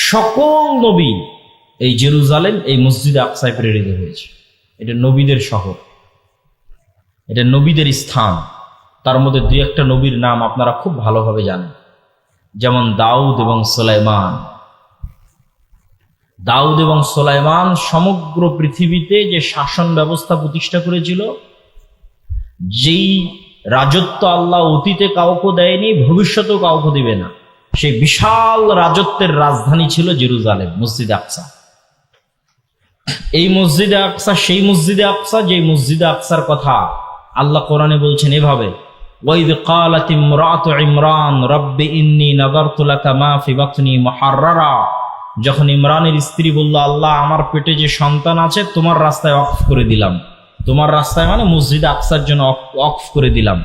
সকল নবী এই জেরুজালেম, এই মসজিদে আকসায় প্রেরিত হয়েছে। এটা নবীদের শহর, এটা নবীদের স্থান। তার মধ্যে দুই একটা নবীর নাম আপনারা খুব ভালোভাবে জানেন, যেমন দাউদ এবং সুলাইমান। দাউদ এবং সুলাইমান সমগ্র পৃথিবীতে যে শাসন ব্যবস্থা প্রতিষ্ঠা করেছিল, যেই রাজত্ব আল্লাহ অতীতে কাউকে দেয়নি, ভবিষ্যতেও কাউকে দিবে না, সেই বিশাল রাজত্বের রাজধানী ছিল জেরুজালেম, মসজিদে আকসা। এই মসজিদে আকসা সেই মসজিদে আকসা, যে মসজিদে আকসার কথা আল্লাহ কোরআনে বলছেন এভাবে, ওয়াইদ ক্বালাত ইমরাতু ইমরান রব্বি ইন্নী নাযারতু লাকা মা ফি বাতনি মুহাররারা। যখন ইমরানের স্ত্রী বলল, আল্লাহ আমার পেটে যে সন্তান আছে তোমার রাস্তায় ওয়াকফ করে দিলাম। তোমার রাস্তায় মানে মসজিদে আকসার জন্য ওয়াকফ করে দিলাম।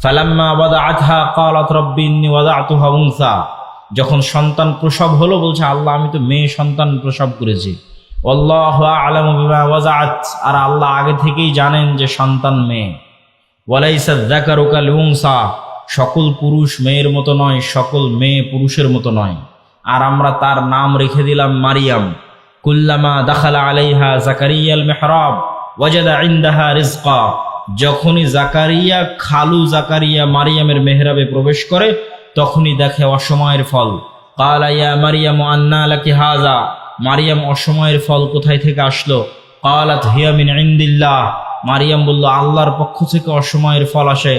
ফালাম্মা ওয়াদাআতহা ক্বালাত রব্বি ইন্নী ওয়াদাতুহা উনসা। যখন সন্তান প্রসব হলো, বলছে আল্লাহ আমি তো মেয়ে সন্তান প্রসব করেছি। আল্লাহু আ'লামু বিমা ওয়াজাআত, আর আল্লাহ আগে থেকেই জানেন যে সন্তান মেয়ে। ওয়ালাইসা যাকারু কাল উনসা, সকল পুরুষ মেয়ের মতো নয়, সকল মেয়ে পুরুষের মতো নয়। আর আমরা তার নাম রেখে দিলাম মারিয়াম। কুল্লামা দাখালা আলাইহা জাকারিয়াল মিহরাব ওয়াজাদা ইনদাহা রিজকা। যখনই জাকারিয়া, খালু জাকারিয়া মারিয়ামের মেহরাবে প্রবেশ করে, তখনই দেখে অসময়ের ফল। ক্বালা ইয়া মারিয়ামু আন্না লাকি হাযা। মারিয়াম, অসময়ের ফল কোথায় থেকে আসলো? ক্বালাত হিয়া মিন ইনদিল্লাহ। মারিয়াম বলল, আল্লাহর পক্ষ থেকে অসময়ের ফল আসে।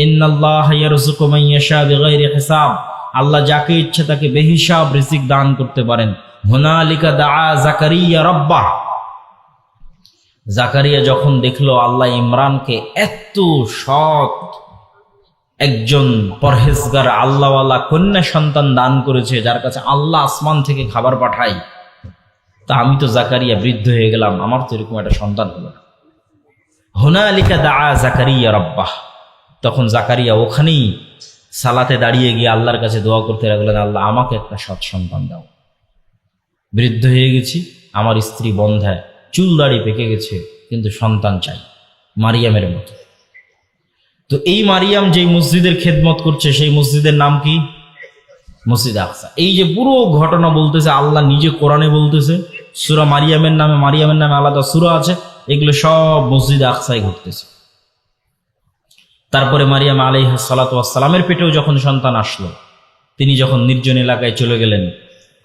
ইন্নাল্লাহা ইয়ারযুকু মান ইয়াশা বিগাইরি হিসাব। আল্লাহ যাকে ইচ্ছে তাকে বেহিসাব রিজিক দান করতে পারেন। হুনালিকা দাআ জাকারিয়া রাব্বাহ। জাকারিয়া যখন দেখলো আল্লাহ ইমরানকে এত সৎ একজন পরহেজগার আল্লাহওয়ালা কন্যা সন্তান দান করেছে, যার কাছে আল্লাহ আসমান থেকে খাবার পাঠায়, তা আমি তো জাকারিয়া বৃদ্ধ হয়ে গেলাম, আমার তো এরকম একটা সন্তান হলো না। হুনালিকা দাআ জাকারিয়া রাব্বাহ। তখন জাকারিয়া ওখানেই সালাতে দাঁড়িয়ে গিয়ে আল্লাহর কাছে দোয়া করতে লাগলেন, আল্লাহ আমাকে একটা সৎ সন্তান দাও। বৃদ্ধ হয়ে গেছি, আমার স্ত্রী বন্ধ্যায়, চুল দাড়ি পেকে গেছে, কিন্তু সন্তান চাই মারিয়ামের মতো। তো এই মারিয়াম যেই মসজিদের খেদমত করছে, সেই মসজিদের নাম কি? মসজিদে আকসা। এই যে পুরো ঘটনা বলতেছে আল্লাহ নিজে কোরআনে বলতেছে, সূরা মারিয়ামের নামে আলাদা সূরা আছে, এগুলো সব মসজিদে আকসায় ঘটতেছে। তারপরে মারিয়াম আলাইহিস সালাতু ওয়াসসালামের পেটেও যখন সন্তান আসলো, তিনি যখন নির্জন এলাকায় চলে গেলেন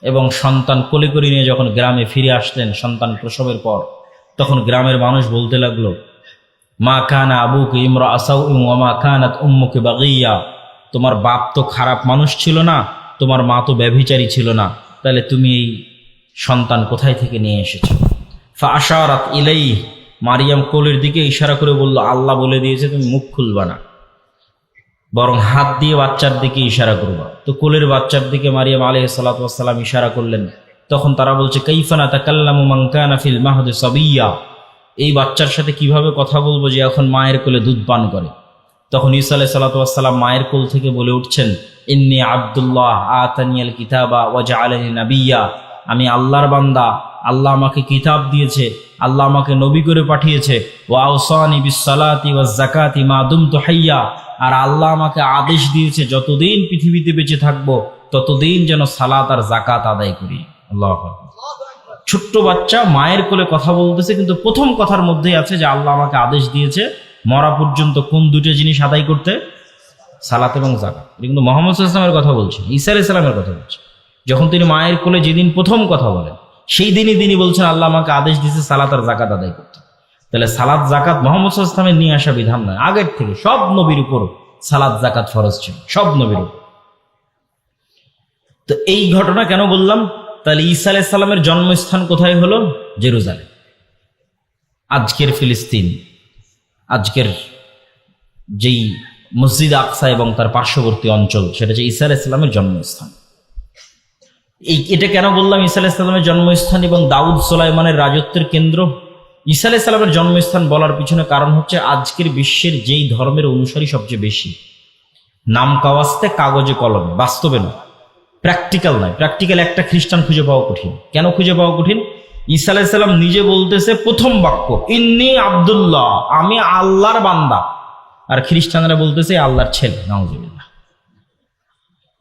এবং সন্তান কোলে করে নিয়ে যখন গ্রামে ফিরে আসলেন সন্তান প্রসবের পর, তখন গ্রামের মানুষ বলতে লাগলো, মা কানা আবুকা ইমরাআ সাউইন ওয়া মা কানাত উম্মুকা বাগিয়া। তোমার বাপ তো খারাপ মানুষ ছিল না, তোমার মা তো ব্যভিচারী ছিল না, তাহলে তুমি এই সন্তান কোথায় থেকে নিয়ে এসেছো। ফাআশারাত ইলাইহি, মারিয়াম কোলের দিকে ইশারা করে বলল, আল্লাহ বলে দিয়েছে তুমি মুখ খুলবা না, বরং হাত দিয়ে বাচ্চার দিকে ইশারা করবা। তো কোলের বাচ্চার দিকে মারিয়াম আলাইহিস সালাতু ওয়াস সালাম ইশারা করলেন। তখন তারা বলছে, কাইফা নাতাকাল্লামু মান কানা ফিল মাহদি সাবিয়্যা, এই বাচ্চার সাথে কিভাবে কথা বলবো যে এখন মায়ের কোলে দুধ পান করে। তখন ঈসা আলাইহিস সালাতু ওয়াস সালাম মায়ের কোল থেকে বলে উঠছেন, ইন্নী আব্দুল্লাহ আতানিয়াল কিতাবা ওয়া জাআলানি নাবিয়্যা, আমি আল্লাহর বান্দা, আল্লাহ আমাকে কিতাব দিয়েছে, আল্লাহ আমাকে নবী করে পাঠিয়েছে। ওয়া আওসানি বিস সালাতি ওয়াজ যাকাতি মা দুমতু হাইয়্যা, আর আল্লাহ আমাকে আদেশ দিয়েছে যতদিন পৃথিবীতে বেঁচে থাকবো ততদিন যেন সালাত আর যাকাত আদায় করি। আল্লাহু আকবার। ছোট্ট বাচ্চা মায়ের কোলে কথা বলতেছে, কিন্তু প্রথম কথার মধ্যেই আছে যে আল্লাহ আমাকে আদেশ দিয়েছে মরা পর্যন্ত কোন দুটো জিনিস আদায় করতে, সালাত এবং যাকাত। কিন্তু মুহাম্মদ সাল্লাল্লাহু আলাইহি ওয়াসাল্লামের কথা বলছে, ঈসা আলাইহিস সালামের কথা বলছে। যখন তিনি মায়ের কোলে যেদিন প্রথম কথা বলেন সেই দিনই তিনি বলছেন আল্লাহ আমাকে আদেশ দিয়েছে সালাত আর যাকাত আদায় করতে। তাহলে সালাত যাকাত মুহাম্মদ সাল্লাল্লাহু আলাইহি ওয়াসাল্লামের নিয়ে আসা বিধান নয়, আগের থেকে সব নবীর উপর সালাত যাকাত ফরজ ছিল, সব নবীর উপর। তো এই ঘটনা কেন বললাম? তাহলে ঈসা আলাইহিস সালামের জন্মস্থান কোথায় হলো? জেরুজালেম, আজকের ফিলিস্তিন, আজকের যেই মসজিদ আকসা এবং তার পার্শ্ববর্তী অঞ্চল, সেটা হচ্ছে ঈসা আলাইহিস সালামের জন্মস্থান। এটা কেন বললাম ঈসা আলাইহিস সালামের জন্মস্থান এবং দাউদ সুলাইমানের রাজত্বের কেন্দ্র? ঈসা আলাইহিস সালামের জন্মস্থান বলার পিছনে কারণ হচ্ছে আজকের বিশ্বের যেই ধর্মের অনুসারী সবচেয়ে বেশি, নাম কাওয়াস্তে কাগজে কলমে, বাস্তবে নয়, প্র্যাকটিক্যাল নয়। প্র্যাকটিক্যাল একটা খ্রিস্টান খুঁজে পাওয়া কঠিন। কেন খুঁজে পাওয়া কঠিন? ঈসা আলাইহিস সালাম নিজে বলতেছে প্রথম বাক্য, ইন্নী আব্দুল্লাহ, আমি আল্লাহর বান্দা। আর খ্রিস্টানরা বলতেছে আল্লাহর ছেলে, নাউজুবিল্লাহ।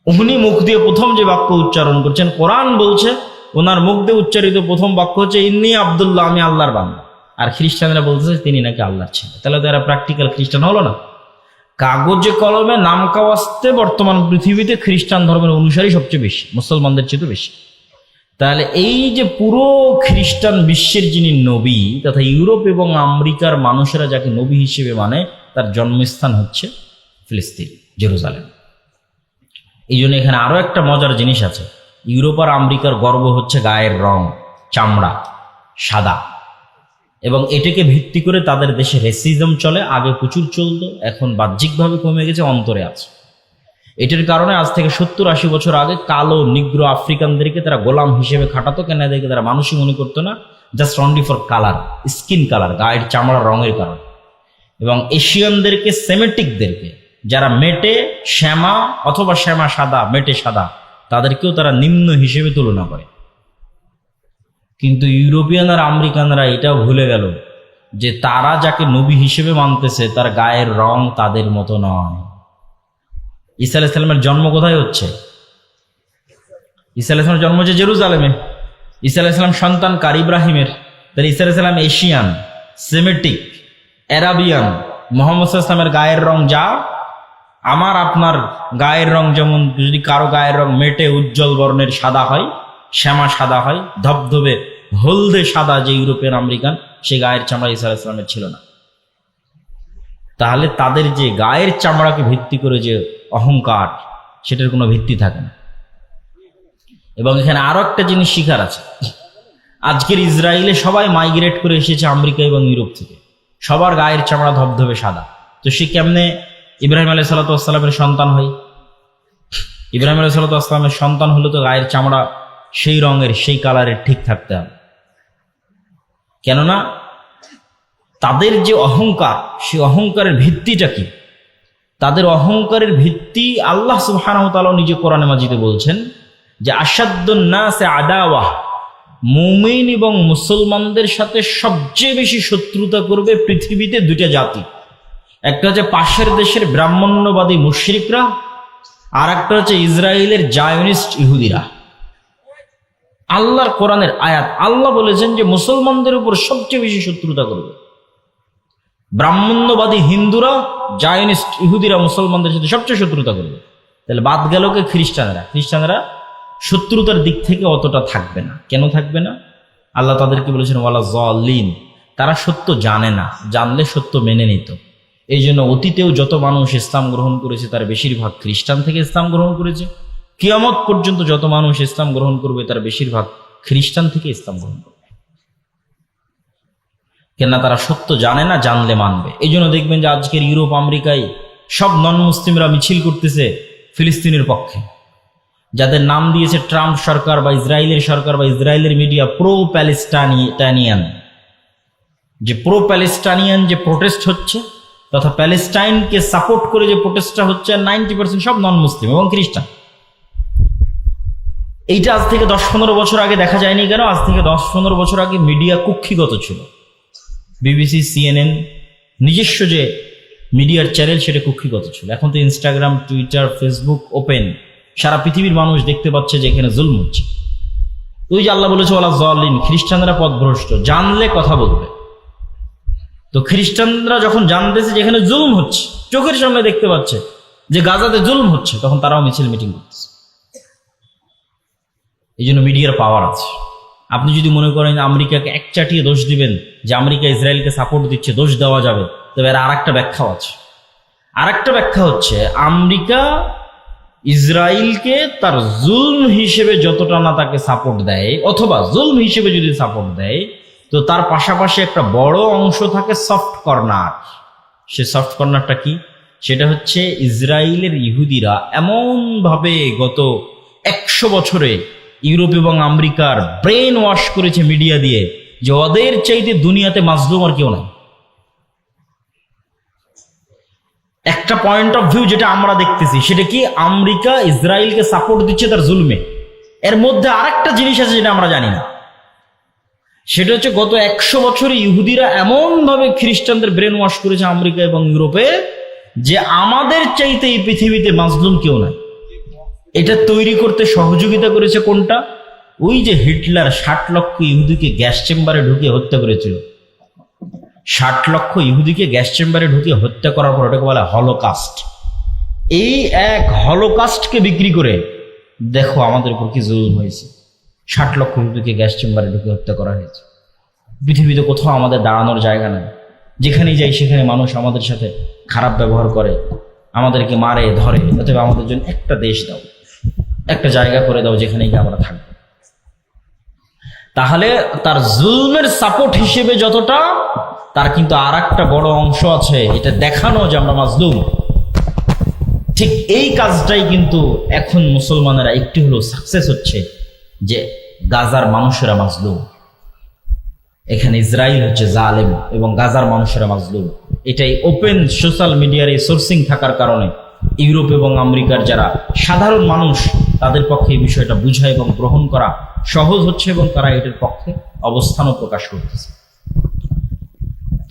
উনি মুখ দিয়ে প্রথম যে বাক্য উচ্চারণ করছেন, কোরআন বলছে ওনার মুখ দিয়ে উচ্চারিত প্রথম বাক্য হচ্ছে ইন্নী আব্দুল্লাহ, আমি আল্লাহর বান্দা। আর খ্রিস্টানরা বলতেছে তিনি নাকি আল্লাহর ছেলে। তাহলে তো এরা প্র্যাকটিক্যাল খ্রিস্টান হলো না? কাগজে কলমে নাম কাওয়াস্তে বর্তমান পৃথিবীতে খ্রিস্টান ধর্মের অনুসারী সবচেয়ে বেশি, মুসলমানদের চেয়ে বেশি। তাহলে এই যে পুরো খ্রিস্টান বিশ্বের যিনি নবী, তথা ইউরোপ এবং আমেরিকার মানুষেরা যাকে নবী হিসেবে মানে, তার জন্মস্থান হচ্ছে ফিলিস্তিন, জেরুজালেম। এই জন্য এখানে আরো একটা মজার জিনিস আছে। ইউরোপ আর আমেরিকার গর্ব হচ্ছে গায়ের রং, চামড়া সাদা, এবং এটাকে ভিত্তি করে তাদের দেশে রেসিজম চলে। আগে প্রচুর চলতো, এখন বাহ্যিকভাবে কমে গেছে, অন্তরে আছে। এটার কারণে আজ থেকে 70-80 বছর আগে কালো নিগ্রো আফ্রিকানদেরকে তারা গোলাম হিসেবে খাটাতো। কেন? এদেরকে তারা মানুষই মনে করতো না, just only for colour, skin colour, গায়ের চামড়ার রঙের কারণে। এবং এশিয়ানদেরকে, সেমেটিকদেরকে, যারা মেটে শ্যামা অথবা শ্যামা সাদা, মেটে সাদা, তাদেরকেও তারা নিম্ন হিসেবে তুলনা করে। কিন্তু ইউরোপিয়ান আর আমেরিকানরা এটাও ভুলে গেল যে তারা যাকে নবী হিসেবে মানতেছে তার গায়ের রং তাদের মতো নয়। ঈসা আলাইহিস সালামের জন্ম কোথায় হচ্ছে? ঈসা আলাইহিস সালামের জন্ম হচ্ছে জেরুজালেমে। ঈসা আলাইহিস সালাম সন্তান কার? ইব্রাহিমের। তাহলে ঈসা আলাইহিস সালাম এশিয়ান, সেমেটিক, অ্যারাবিয়ান। মুহাম্মদ সাল্লাল্লাহু আলাইহি ওয়াসাল্লামের গায়ের রং যা, আমার আপনার গায়ের রং যেমন, যদি কারো গায়ের রং মেটে উজ্জ্বল বর্ণের সাদা হয়, শ্যামা সাদা হয়, ধবধবে হলদে সাদা যে ইউরোপিয়ান আমেরিকান, সে গায়ের চামড়া ঈসা আলাইহিস সালামের ছিল না। তাহলে তাদের যে গায়ের চামড়াকে ভিত্তি করে যে অহংকার, সেটার কোনো ভিত্তি থাকে না। এবং এখানে আরো একটা জিনিস শিখার আছে। আজকের ইসরায়েলে সবাই মাইগ্রেট করে এসেছে আমেরিকা এবং ইউরোপ থেকে, সবার গায়ের চামড়া ধবধবে সাদা। তো সে কেমনে ইব্রাহিম আলাইহিস সালাতু ওয়াস সালামের সন্তান হয়? ইব্রাহিম আলাইহিস সালাতু ওয়াস সালামের সন্তান হলে তো গায়ের চামড়া সেই রঙের, সেই কালারের ঠিক থাকতে হবে। কেননা তাদের যে অহংকার, সেই অহংকারের ভিত্তিটা কি? তাদের অহংকারের ভিত্তি আল্লাহ সুবহানাহু ওয়া তাআলা নিজে কোরআনে মাজিদে বলছেন যে আশাদ্দুন নাসে আদাওয়াহ, মুমিন এবং মুসলমানদের সাথে সবচেয়ে বেশি শত্রুতা করবে পৃথিবীতে দুইটা জাতি। একটা হচ্ছে পাশের দেশের ব্রাহ্মণ্যবাদী মুশরিকরা, আর একটা হচ্ছে ইসরায়েলের জায়নিস্ট ইহুদিরা। আল্লাহর কোরআনের আয়াত, আল্লাহ বলেছেন যে মুসলমানদের উপর সবচেয়ে বেশি শত্রুতা করবে ব্রাহ্মণ্যবাদী হিন্দুরা, জায়নিস্ট ইহুদিরা মুসলমানদের সাথে সবচেয়ে শত্রুতা করবে। তাহলে বাদ গেল কে? খ্রিস্টানরা শত্রুতার দিক থেকে অতটা থাকবে না। কেন থাকবে না? আল্লাহ তাদেরকে বলেছেন ওয়ালা যালিন, তারা সত্য জানে না, জানলে সত্য মেনে নিত। এই জন্য অতীতেও যত মানুষ ইসলাম গ্রহণ করেছে তার বেশিরভাগ খ্রিস্টান থেকে ইসলাম গ্রহণ করেছে। কিয়ামত পর্যন্ত যত মানুষ ইসলাম গ্রহণ করবে তার বেশিরভাগ খ্রিস্টান থেকে ইসলাম গ্রহণ করবে। কেননা তারা সত্য জানে না, জানলে মানবে। এই জন্য দেখবেন যে আজকের ইউরোপ আমেরিকায় সব নন মুসলিমরা মিছিল করতেছে ফিলিস্তিনের পক্ষে, যাদের নাম দিয়েছে ট্রাম্প সরকার বা ইসরায়েলের সরকার বা ইসরায়েলের মিডিয়া প্রো প্যালেস্টাইনিয়ান। যে প্রো প্যালেস্টাইনিয়ান যে প্রোটেস্ট হচ্ছে তথা প্যালেস্টাইনকে সাপোর্ট করে যে প্রোটেস্টটা হচ্ছে, 90% সব নন মুসলিম এবং খ্রিস্টান। এইটা আজ থেকে 10-15 বছর আগে দেখা যায়নি কেন? আজ থেকে 10-15 বছর আগে মিডিয়া কুক্ষিগত ছিল। বিবিসি, সিএনএন নিজস্ব যে মিডিয়ার চ্যানেল সেটা কুক্ষিগত ছিল। এখন তো ইনস্টাগ্রাম, টুইটার, ফেসবুক ওপেন, সারা পৃথিবীর মানুষ দেখতে পাচ্ছে যে এখানে জুলম হচ্ছে। ওই যে আল্লাহ বলেছে ওয়ালা যালিন, খ্রিস্টানরা পথভ্রষ্ট, জানলে কথা বলবে। তো খ্রিস্টানরা যখন জানতেছে যে এখানে জুলম হচ্ছে, চোখের সামনে দেখতে পাচ্ছে যে গাজাতে জুলম হচ্ছে, তখন তারাও মিছিল মিটিং করতেছে। এই জন্য মিডিয়ার পাওয়ার আছে। আপনি যদি মনে করেন আমেরিকাকে একচাটিয়ে দোষ দিবেন যে আমেরিকা ইসরায়েলকে সাপোর্ট দিচ্ছে, দোষ দেওয়া যাবে, তবে এর আর একটা ব্যাখ্যাও আছে। আর একটা ব্যাখ্যা হচ্ছে আমেরিকা ইসরায়েলকে তার জুলম হিসেবে যতটা না তাকে সাপোর্ট দেয়, অথবা জুলম হিসেবে যদি সাপোর্ট দেয়, তো তার পাশাপাশি একটা বড় অংশ থাকে সফট কর্নার। সে সফট কর্নারটা কি? সেটা হচ্ছে ইসরায়েলের ইহুদিরা এমনভাবে গত 100 বছরে ইউরোপ এবং আমেরিকার ব্রেন ওয়াশ করেছে মিডিয়া দিয়ে যে ওদের চাইতে দুনিয়াতে মাজলুম আর কেউ নাই। একটা পয়েন্ট অফ ভিউ যেটা আমরা দেখতেছি সেটা কি, আমেরিকা ইসরায়েলকে সাপোর্ট দিচ্ছে তার জুলমে। এর মধ্যে আরেকটা জিনিস আছে যেটা আমরা জানি না, সেটা হচ্ছে গত 100 বছরে ইহুদিরা এমনভাবে খ্রিস্টানদের ব্রেন ওয়াশ করেছে আমেরিকা এবং ইউরোপে যে আমাদের চাইতে এই পৃথিবীতে মাজলুম কেউ নাই। এটা তৈরি করতে সহযোগিতা করেছে কোনটা? ওই যে হিটলার 60 লক্ষ ইহুদিকে গ্যাস চেম্বারে ঢুকিয়ে হত্যা করেছিল। 60 লক্ষ ইহুদিকে গ্যাস চেম্বারে ঢুকিয়ে হত্যা করার পর ওটাকে বলে হলোকাস্ট। এই এক হলোকাস্টকে বিক্রি করে দেখো আমাদের উপর কি জুলুম হয়েছে। 60 লক্ষ ইহুদিকে গ্যাস চেম্বারে ঢুকিয়ে হত্যা করা হয়েছে। পৃথিবীতে কোথাও আমাদের দাঁড়ানোর জায়গা নেই। যেখানেই যাই সেখানে মানুষ আমাদের সাথে খারাপ ব্যবহার করে, আমাদেরকে মারে ধরে। অতএব আমাদের জন্য একটা দেশ দাও, একটা জায়গা করে দাও যেখানে গিয়ে আমরা থাকবো। তাহলে তার জুলমের সাপোর্ট হিসেবে যতটা, তার কিন্তু আর একটা বড় অংশ আছে এটা দেখানো যে আমরা মাজলুম। ঠিক এই কাজটাই কিন্তু এখন মুসলমানেরা একটু হলেও সাকসেস হচ্ছে, যে গাজার মানুষেরা মাজলুম, এখানে ইসরায়েল হচ্ছে জালেম এবং গাজার মানুষেরা মাজলুম। এটাই ওপেন সোশ্যাল মিডিয়ার এই সোর্সিং থাকার কারণে ইউরোপ এবং আমেরিকার যারা সাধারণ মানুষ তাদের পক্ষে এই বিষয়টা বোঝা এবং গ্রহণ করা সহজ হচ্ছে এবং তারা এটার পক্ষে অবস্থানও প্রকাশ করতেছে।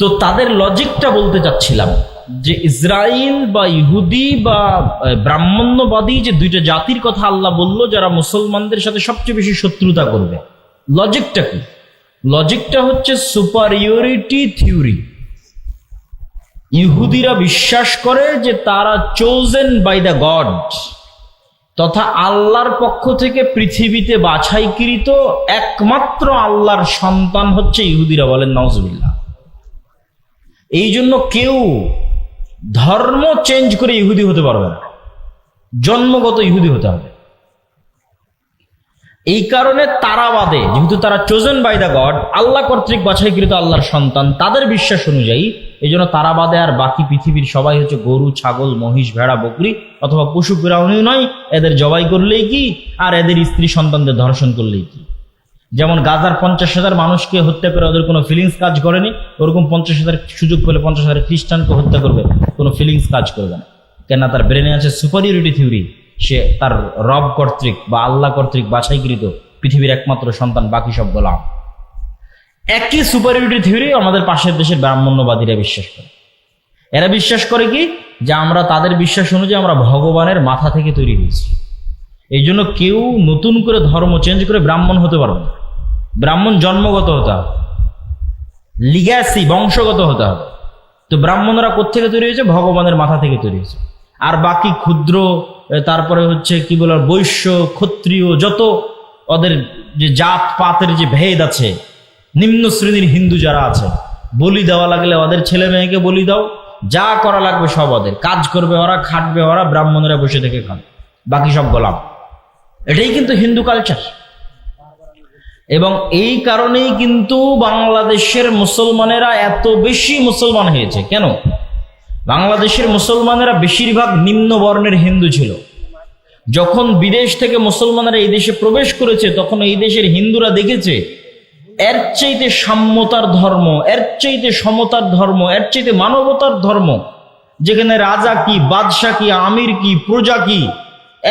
তো তাদের লজিকটা বলতে চাচ্ছিলাম যে ইসরায়েল বা ইহুদি বা ব্রাহ্মণ্যবাদী যে দুইটা জাতির কথা আল্লাহ বলল যারা মুসলমানদের সাথে সবচেয়ে বেশি শত্রুতা করবে, লজিকটা কি? লজিকটা হচ্ছে সুপারিয়রিটি থিওরি। ইহুদিরা বিশ্বাস করে যে তারা চোজেন বাই দ্য গড, তথা আল্লাহর পক্ষ থেকে পৃথিবীতে বাছাইকৃত একমাত্র আল্লাহর সন্তান হচ্ছে ইহুদিরা, বলেন নাউজুবিল্লাহ। এই জন্য কেউ ধর্ম চেঞ্জ করে ইহুদি হতে পারবে না, জন্মগত ইহুদি হতে হবে। এই কারণে তারা বাদে, যেহেতু তারা চোজেন বাই দ্য গড, আল্লাহ কর্তৃক বাছাইকৃত আল্লাহর সন্তান, তাদের বিশ্বাস অনুযায়ী এই জন্য তারা বাদে আর বাকি পৃথিবীর সবাই হচ্ছে গরু, ছাগল, মহিষ, ভেড়া, বকরি অথবা পশু প্রাণী নয়। এদের জবাই করলেই কি, আর এদের স্ত্রী সন্তানদের ধর্ষণ করলেই কি। যেমন গাজার 50,000 মানুষকে হত্যা করে ওদের কোনো ফিলিংস কাজ করেনি, ওরকম 50,000 সুযোগ পেলে 50,000 খ্রিস্টানকে হত্যা করবে, কোনো ফিলিংস কাজ করবে না। কেননা তার ব্রেনে আছে সুপারিয়রিটি থিওরি। সে তার রব কর্তৃক বা আল্লাহ কর্তৃক বাছাইকৃত পৃথিবীর একমাত্র সন্তান, বাকি সব গোলাম। একই সুপারিয়রিটি থিওরি আমাদের পাশের দেশের ব্রাহ্মণ্যবাদীরা বিশ্বাস করে। এরা বিশ্বাস করে কি, যে আমরা তাদের বিশ্বাস অনুযায়ী আমরা ভগবানের মাথা থেকে তৈরি হয়েছি। এই জন্য কেউ নতুন করে ধর্ম চেঞ্জ করে ব্রাহ্মণ হতে পারবে না। ব্রাহ্মণ জন্মগত হতে হবে, লিগ্যাসি বংশগত হতে হবে। তো ব্রাহ্মণরা কোত্থেকে তৈরি হয়েছে? ভগবানের মাথা থেকে তৈরি হয়েছে। আর বাকি ক্ষুদ্র, তারপরে হচ্ছে কি বলে বৈশ্য, ক্ষত্রিয়, যত ওদের যে জাত পাতের যে ভেদ আছে, নিম্ন শ্রেণীর হিন্দু যারা আছে, বলি দেওয়া লাগলে ওদের ছেলে মেয়েকে বলি দাও, যা করা লাগবে সব ওদের, কাজ করবে ওরা, খাটবে ওরা, ব্রাহ্মণেরা বসে থেকে খান, বাকি সব গোলাম। এটাই কিন্তু হিন্দু কালচার। এবং এই কারণেই কিন্তু বাংলাদেশের মুসলমানেরা এত বেশি মুসলমান হয়েছে। কেন? বাংলাদেশের মুসলমানেরা বেশিরভাগ নিম্ন বর্ণের হিন্দু ছিল। যখন বিদেশ থেকে মুসলমানেরা এই দেশে প্রবেশ করেছে, তখন এই দেশের হিন্দুরা দেখেছে এর চাইতে সাম্যতার ধর্ম, এর চাইতে সমতার ধর্ম, এর চাইতে মানবতার ধর্ম, যেখানে রাজা কি, বাদশাহ কি, আমির কি, প্রজা কি,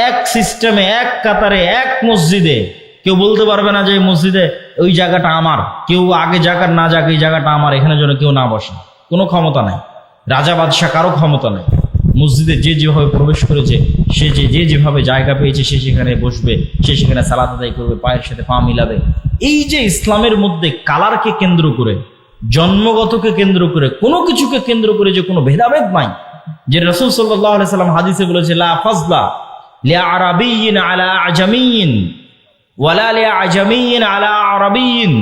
এক সিস্টেমে, এক কাতারে, এক মসজিদে, কেউ বলতে পারবে না যে এই মসজিদে ওই জায়গাটা আমার, কেউ আগে জায়গা না যাক, এই জায়গাটা আমার, এখানে যেন কেউ না বসে। কোনো ক্ষমতা নাই, রাজা বাদশাহ কারো ক্ষমতা নাই। মসজিদে যে যেভাবে প্রবেশ করেছে, সে যেভাবে জায়গা পেয়েছে, সে সেখানে বসবে, সে সেখানে সালাত আদায় করবে, পায়ের সাথে পা মিলাবে। এই যে ইসলামের মধ্যে কালারকে কেন্দ্র করে, জন্মগতকে কেন্দ্র করে, কোনো কিছুকে কেন্দ্র করে যে কোনো ভেদাভেদ নাই, যে রাসূল সাল্লাল্লাহু আলাইহি সাল্লাম হাদিসে বলেছে লা ফাজলা লিআরাবিয়্যিন আলা আজামিয়্যিন ওয়ালা লিআজামিয়্যিন আলা আরাবিয়্যিন,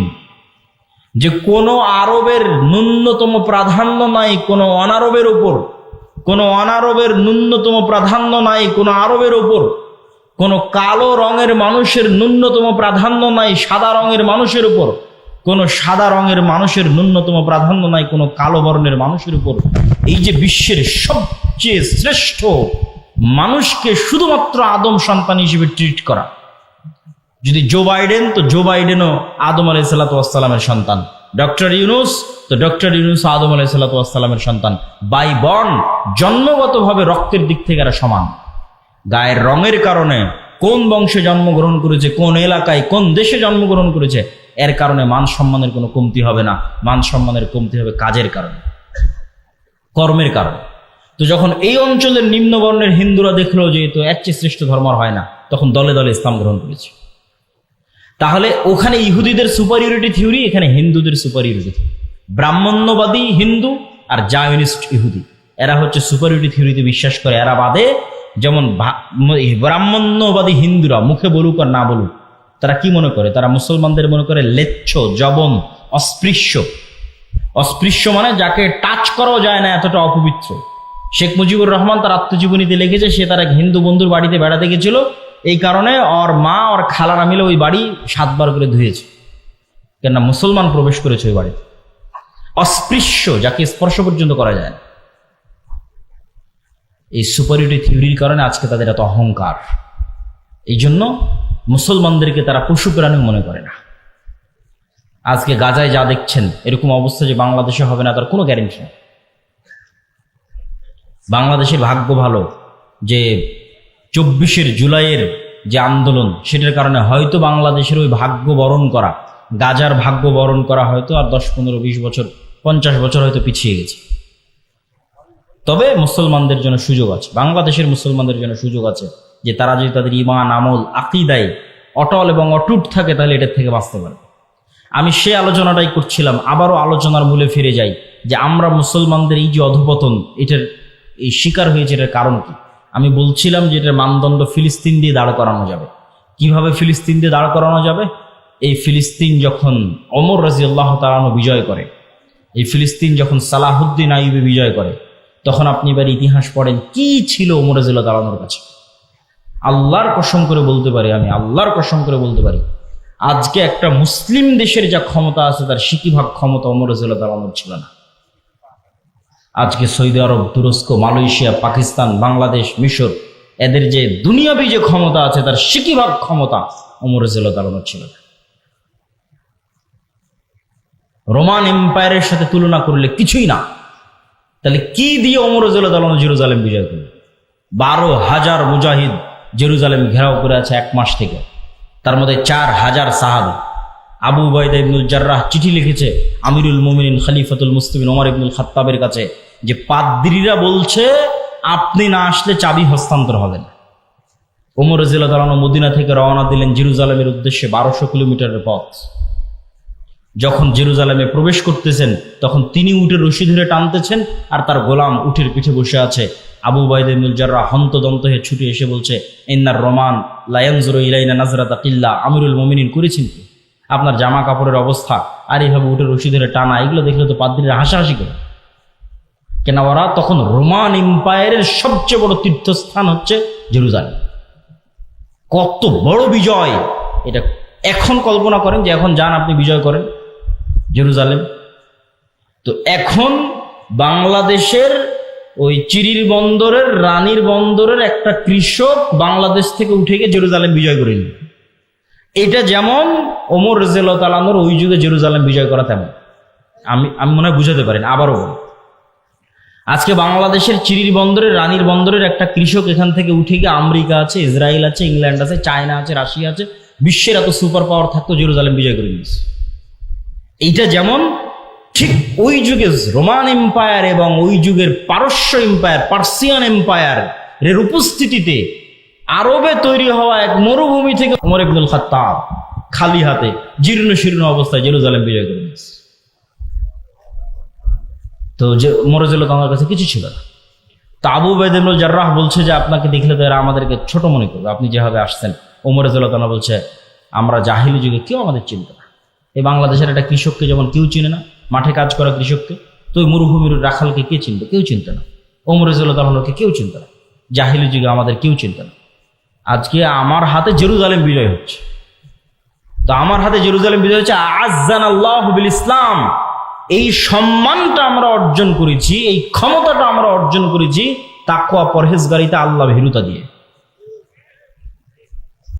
যে কোনো আরবের ন্যূনতম প্রাধান্য নাই কোনো অনারবের উপর, কোনো অনারবের ন্যূনতম প্রাধান্য নাই কোনো আরবের উপর, কোনো কালো রঙের মানুষের ন্যূনতম প্রাধান্য নাই সাদা রঙের মানুষের উপর, কোনো সাদা রঙের মানুষের ন্যূনতম প্রাধান্য নাই কোনো কালো বর্ণের মানুষের উপর। এই যে বিশ্বের সবচেয়ে শ্রেষ্ঠ মানুষকে শুধুমাত্র আদম সন্তান হিসেবে ট্রিট করা, যদি জো বাইডেন, তো জো বাইডেনও আদম আলাইহিস সালামের সন্তান, ডক্টর ইউনুস, তো ডক্টর ইউনুস আদম আলাইহিস সালামের সন্তান। বাই বর্ন, জন্মগতভাবে রক্তের দিক থেকে এরা সমান। গায়ের রঙের কারণে, কোন বংশে জন্মগ্রহণ করেছে, কোন এলাকায়, কোন দেশে জন্মগ্রহণ করেছে, এর কারণে মান সম্মানের কোনো কমতি হবে না। মান সম্মানের কমতি হবে কাজের কারণে, কর্মের কারণে। তো যখন এই অঞ্চলের নিম্নবর্ণের হিন্দুরা দেখলো যে তো এর চেয়ে শ্রেষ্ঠ ধর্ম আর হয় না, তখন দলে দলে ইসলাম গ্রহণ করেছে। তাহলে ওখানে ইহুদিদের সুপারিয়রিটি থিওরি, এখানে হিন্দুদের সুপারিয়রিটি থিওরি। ব্রাহ্মণ্যবাদী হিন্দু আর জায়নিস্ট ইহুদি, এরা হচ্ছে সুপারিয়রিটি থিওরিতে বিশ্বাস করে। এরা বাদে যেমন ব্রাহ্মণ্যবাদী হিন্দুরা মুখে বলুক আর না বলুক, তারা কি মনে করে? তারা মুসলমানদের মনে করে লেচ্ছ, জবন, অস্পৃশ্য। অস্পৃশ্য মানে যাকে টাচ করাও যায় না, এতটা অপবিত্র। শেখ মুজিবুর রহমান তার আত্মজীবনীতে লিখেছে, সে তার এক হিন্দু বন্ধুর বাড়িতে বেড়াতে গেছিল, এই কারণে ওর মা ওর খালারা মিলে ওই বাড়ি 7 বার করে ধুয়েছে, কেননা মুসলমান প্রবেশ করেছে ওই বাড়িতে। অস্পৃশ্য, যাকে স্পর্শ পর্যন্ত করা যায় না। এই সুপারিয়রিটি থিওরির কারণে আজকে তাদের এত অহংকার। এই জন্য মুসলমানদেরকে তারা পশু প্রাণী মনে করে না। আজকে গাজায় যা দেখছেন, এরকম অবস্থা যে বাংলাদেশে হবে না তার কোনো গ্যারেন্টি নেই। বাংলাদেশের ভাগ্য ভালো যে 24 জুলাইয়ের যে আন্দোলন, সেটার কারণে হয়তো বাংলাদেশের ওই ভাগ্য বরণ করা, গাজার ভাগ্য বরণ করা হয়তো আর 10, 15, 20 বছর, 50 বছর হয়তো পিছিয়ে গেছে। তবে মুসলমানদের জন্য সুযোগ আছে, বাংলাদেশের মুসলমানদের জন্য সুযোগ আছে, যে তারা যদি তাদের ঈমান, আমল, আকীদায় অটল এবং অটুট থাকে, তাহলে এটার থেকে বাঁচতে পারবে। আমি সে আলোচনাটাই করছিলাম, আবারও আলোচনার মূলে ফিরে যাই, যে আমরা মুসলমানদের এই যে অধঃপতন, এটার এই শিকার হয়েছে, এটার কারণ কি? আমি বলছিলাম যে এটার মানদণ্ড ফিলিস্তিন দিয়ে দাঁড় করানো যাবে। কিভাবে ফিলিস্তিন দিয়ে দাঁড় করানো যাবে? এই ফিলিস্তিন যখন ওমর রাদিয়াল্লাহু তাআলা আনহু বিজয় করে, এই ফিলিস্তিন যখন সালাহুদ্দিন আইয়ুবী বিজয় করে, তখন আপনি এবার ইতিহাস পড়েন কি ছিল ওমর রাদিয়াল্লাহু তাআলা আনহুর কাছে। আল্লাহর কসম করে বলতে পারি, আমি আল্লাহর কসম করে বলতে পারি, আজকে একটা মুসলিম দেশের যা ক্ষমতা আছে, তার 60% ক্ষমতা ওমর রাদিয়াল্লাহু তাআলা আনহুর ছিল না। আজকে সৌদি আরব, তুরস্ক, মালয়েশিয়া, পাকিস্তান, বাংলাদেশ, মিশর, এদের যে দুনিয়াবি যে ক্ষমতা আছে, তার 60% ক্ষমতা ওমর রাদিয়াল্লাহু তাআলা আনহুর ছিল না। রোমান এম্পায়ারের সাথে তুলনা করলে কিছুই না। তাহলে কি দিয়ে ওমর রাদিয়াল্লাহু তাআলা আনহু জেরুজালেম বিজয় করলেন? 12,000 মুজাহিদ জেরুজালেম ঘেরাও করে আছে 1 মাস থেকে, তার মধ্যে 4,000 সাহাবী। আবু উবাইদা ইবনুল জাররাহ চিঠি লিখেছে আমিরুল মুমিনিন খলিফাতুল মুসলিমিন ওমর ইবনুল খাত্তাবের কাছে, যে পাদ্রীরা বলছে আপনি না আসলে চাবি হস্তান্তর হবে না। ওমর রাদিয়াল্লাহু তাআলা আনহু মদিনা থেকে রওনা দিলেন জেরুজালেমের উদ্দেশ্যে, 1200 কিলোমিটারের পথ। যখন জেরুজালেমে প্রবেশ করতেছেন, তখন তিনি উটের রশি ধরে টানতেছেন, আর তার গোলাম উটের পিঠে বসে আছে। আবু উবাইদা ইবনুল জাররাহ হন্তদন্ত হয়ে ছুটে এসে বলছে, ইন্নার রোমান লা ইয়ানজুরু ইলাইনা নাজরাতা কিল্লা, আমিরুল মুমিনিন করেছেন কি? আপনার জামা কাপড়ের অবস্থা আর এইভাবে উটের রশি ধরে টানা, এগুলো দেখলে তো পাদ্রীরা হাসাহাসি করে। কেন? ওরা তখন রোমান এম্পায়ারের সবচেয়ে বড় তীর্থস্থান হচ্ছে জেরুজালেম। কত বড় বিজয় এটা! এখন কল্পনা করেন যে এখন যান আপনি বিজয় করেন জেরুজালেম। তো এখন বাংলাদেশের ওই চিরির বন্দরের, রানীর বন্দরের একটা কৃষক বাংলাদেশ থেকে উঠে গিয়ে জেরুজালেম বিজয় করে নিল। এটা যেমন ওমর রাদিয়াল্লাহু তাআলা আনহুর ওই যুগে জেরুজালেম বিজয় করা তেমন। আমি মনে হয় বুঝাতে পারেন। আবারও বলি, আজকে বাংলাদেশের চিরির বন্দরের, রানীর বন্দরের একটা কৃষক এখান থেকে উঠে গিয়ে আমেরিকা আছে, ইসরায়েল আছে, ইংল্যান্ড আছে, চায়না আছে, রাশিয়া আছে, বিশ্বের এত সুপার পাওয়ার থাকতো জেরুজালেম বিজয় করে নিয়েছে। এইটা যেমন ঠিক ওই যুগে রোমান এম্পায়ার এবং ওই যুগের পারস্য এম্পায়ার, পার্সিয়ান এম্পায়ার এর উপস্থিতিতে আরবে তৈরি হওয়া এক মরুভূমি থেকে ওমর ইবনুল খাত্তাব খালি হাতে জীর্ণ শীর্ণ অবস্থায় জেরুজালেম বিজয় করে নিয়েছে। তো যে ওমর রাদিয়াল্লাহু তাআলার কাছে কিছু ছিল না। তা আবু উবাইদা ইবনুল জাররাহ বলছে যে আপনাকে দেখলে তো এরা আমাদেরকে ছোট মনে করবে, আপনি যেভাবে আসছেন। ওমর রাদিয়াল্লাহু তাআলা বলছে আমরা জাহিলি যুগে কেউ আমাদের চিনত না। এই বাংলাদেশের একটা কৃষককে যেমন কেউ চিনে না, মাঠে কাজ করা কৃষককে, তো ওই মরুভূমির রাখালকে কে চিনবে? কেউ চিনত না। ওমর রাদিয়াল্লাহু তাআলাকে কেউ চিনত না। জাহিলি যুগে আমাদের কেউ চিনত না। আজকে আমার হাতে জেরুজালেম বিজয় হচ্ছে। তো আমার হাতে জেরুজালেম বিজয় হচ্ছে, আ'আজ্জানাল্লাহু বিল ইসলাম। এই সম্মানটা আমরা অর্জন করেছি, এই ক্ষমতাটা আমরা অর্জন করেছি তাকওয়া পরহেজগারিতা, আল্লাহ ভীরুতা দিয়ে।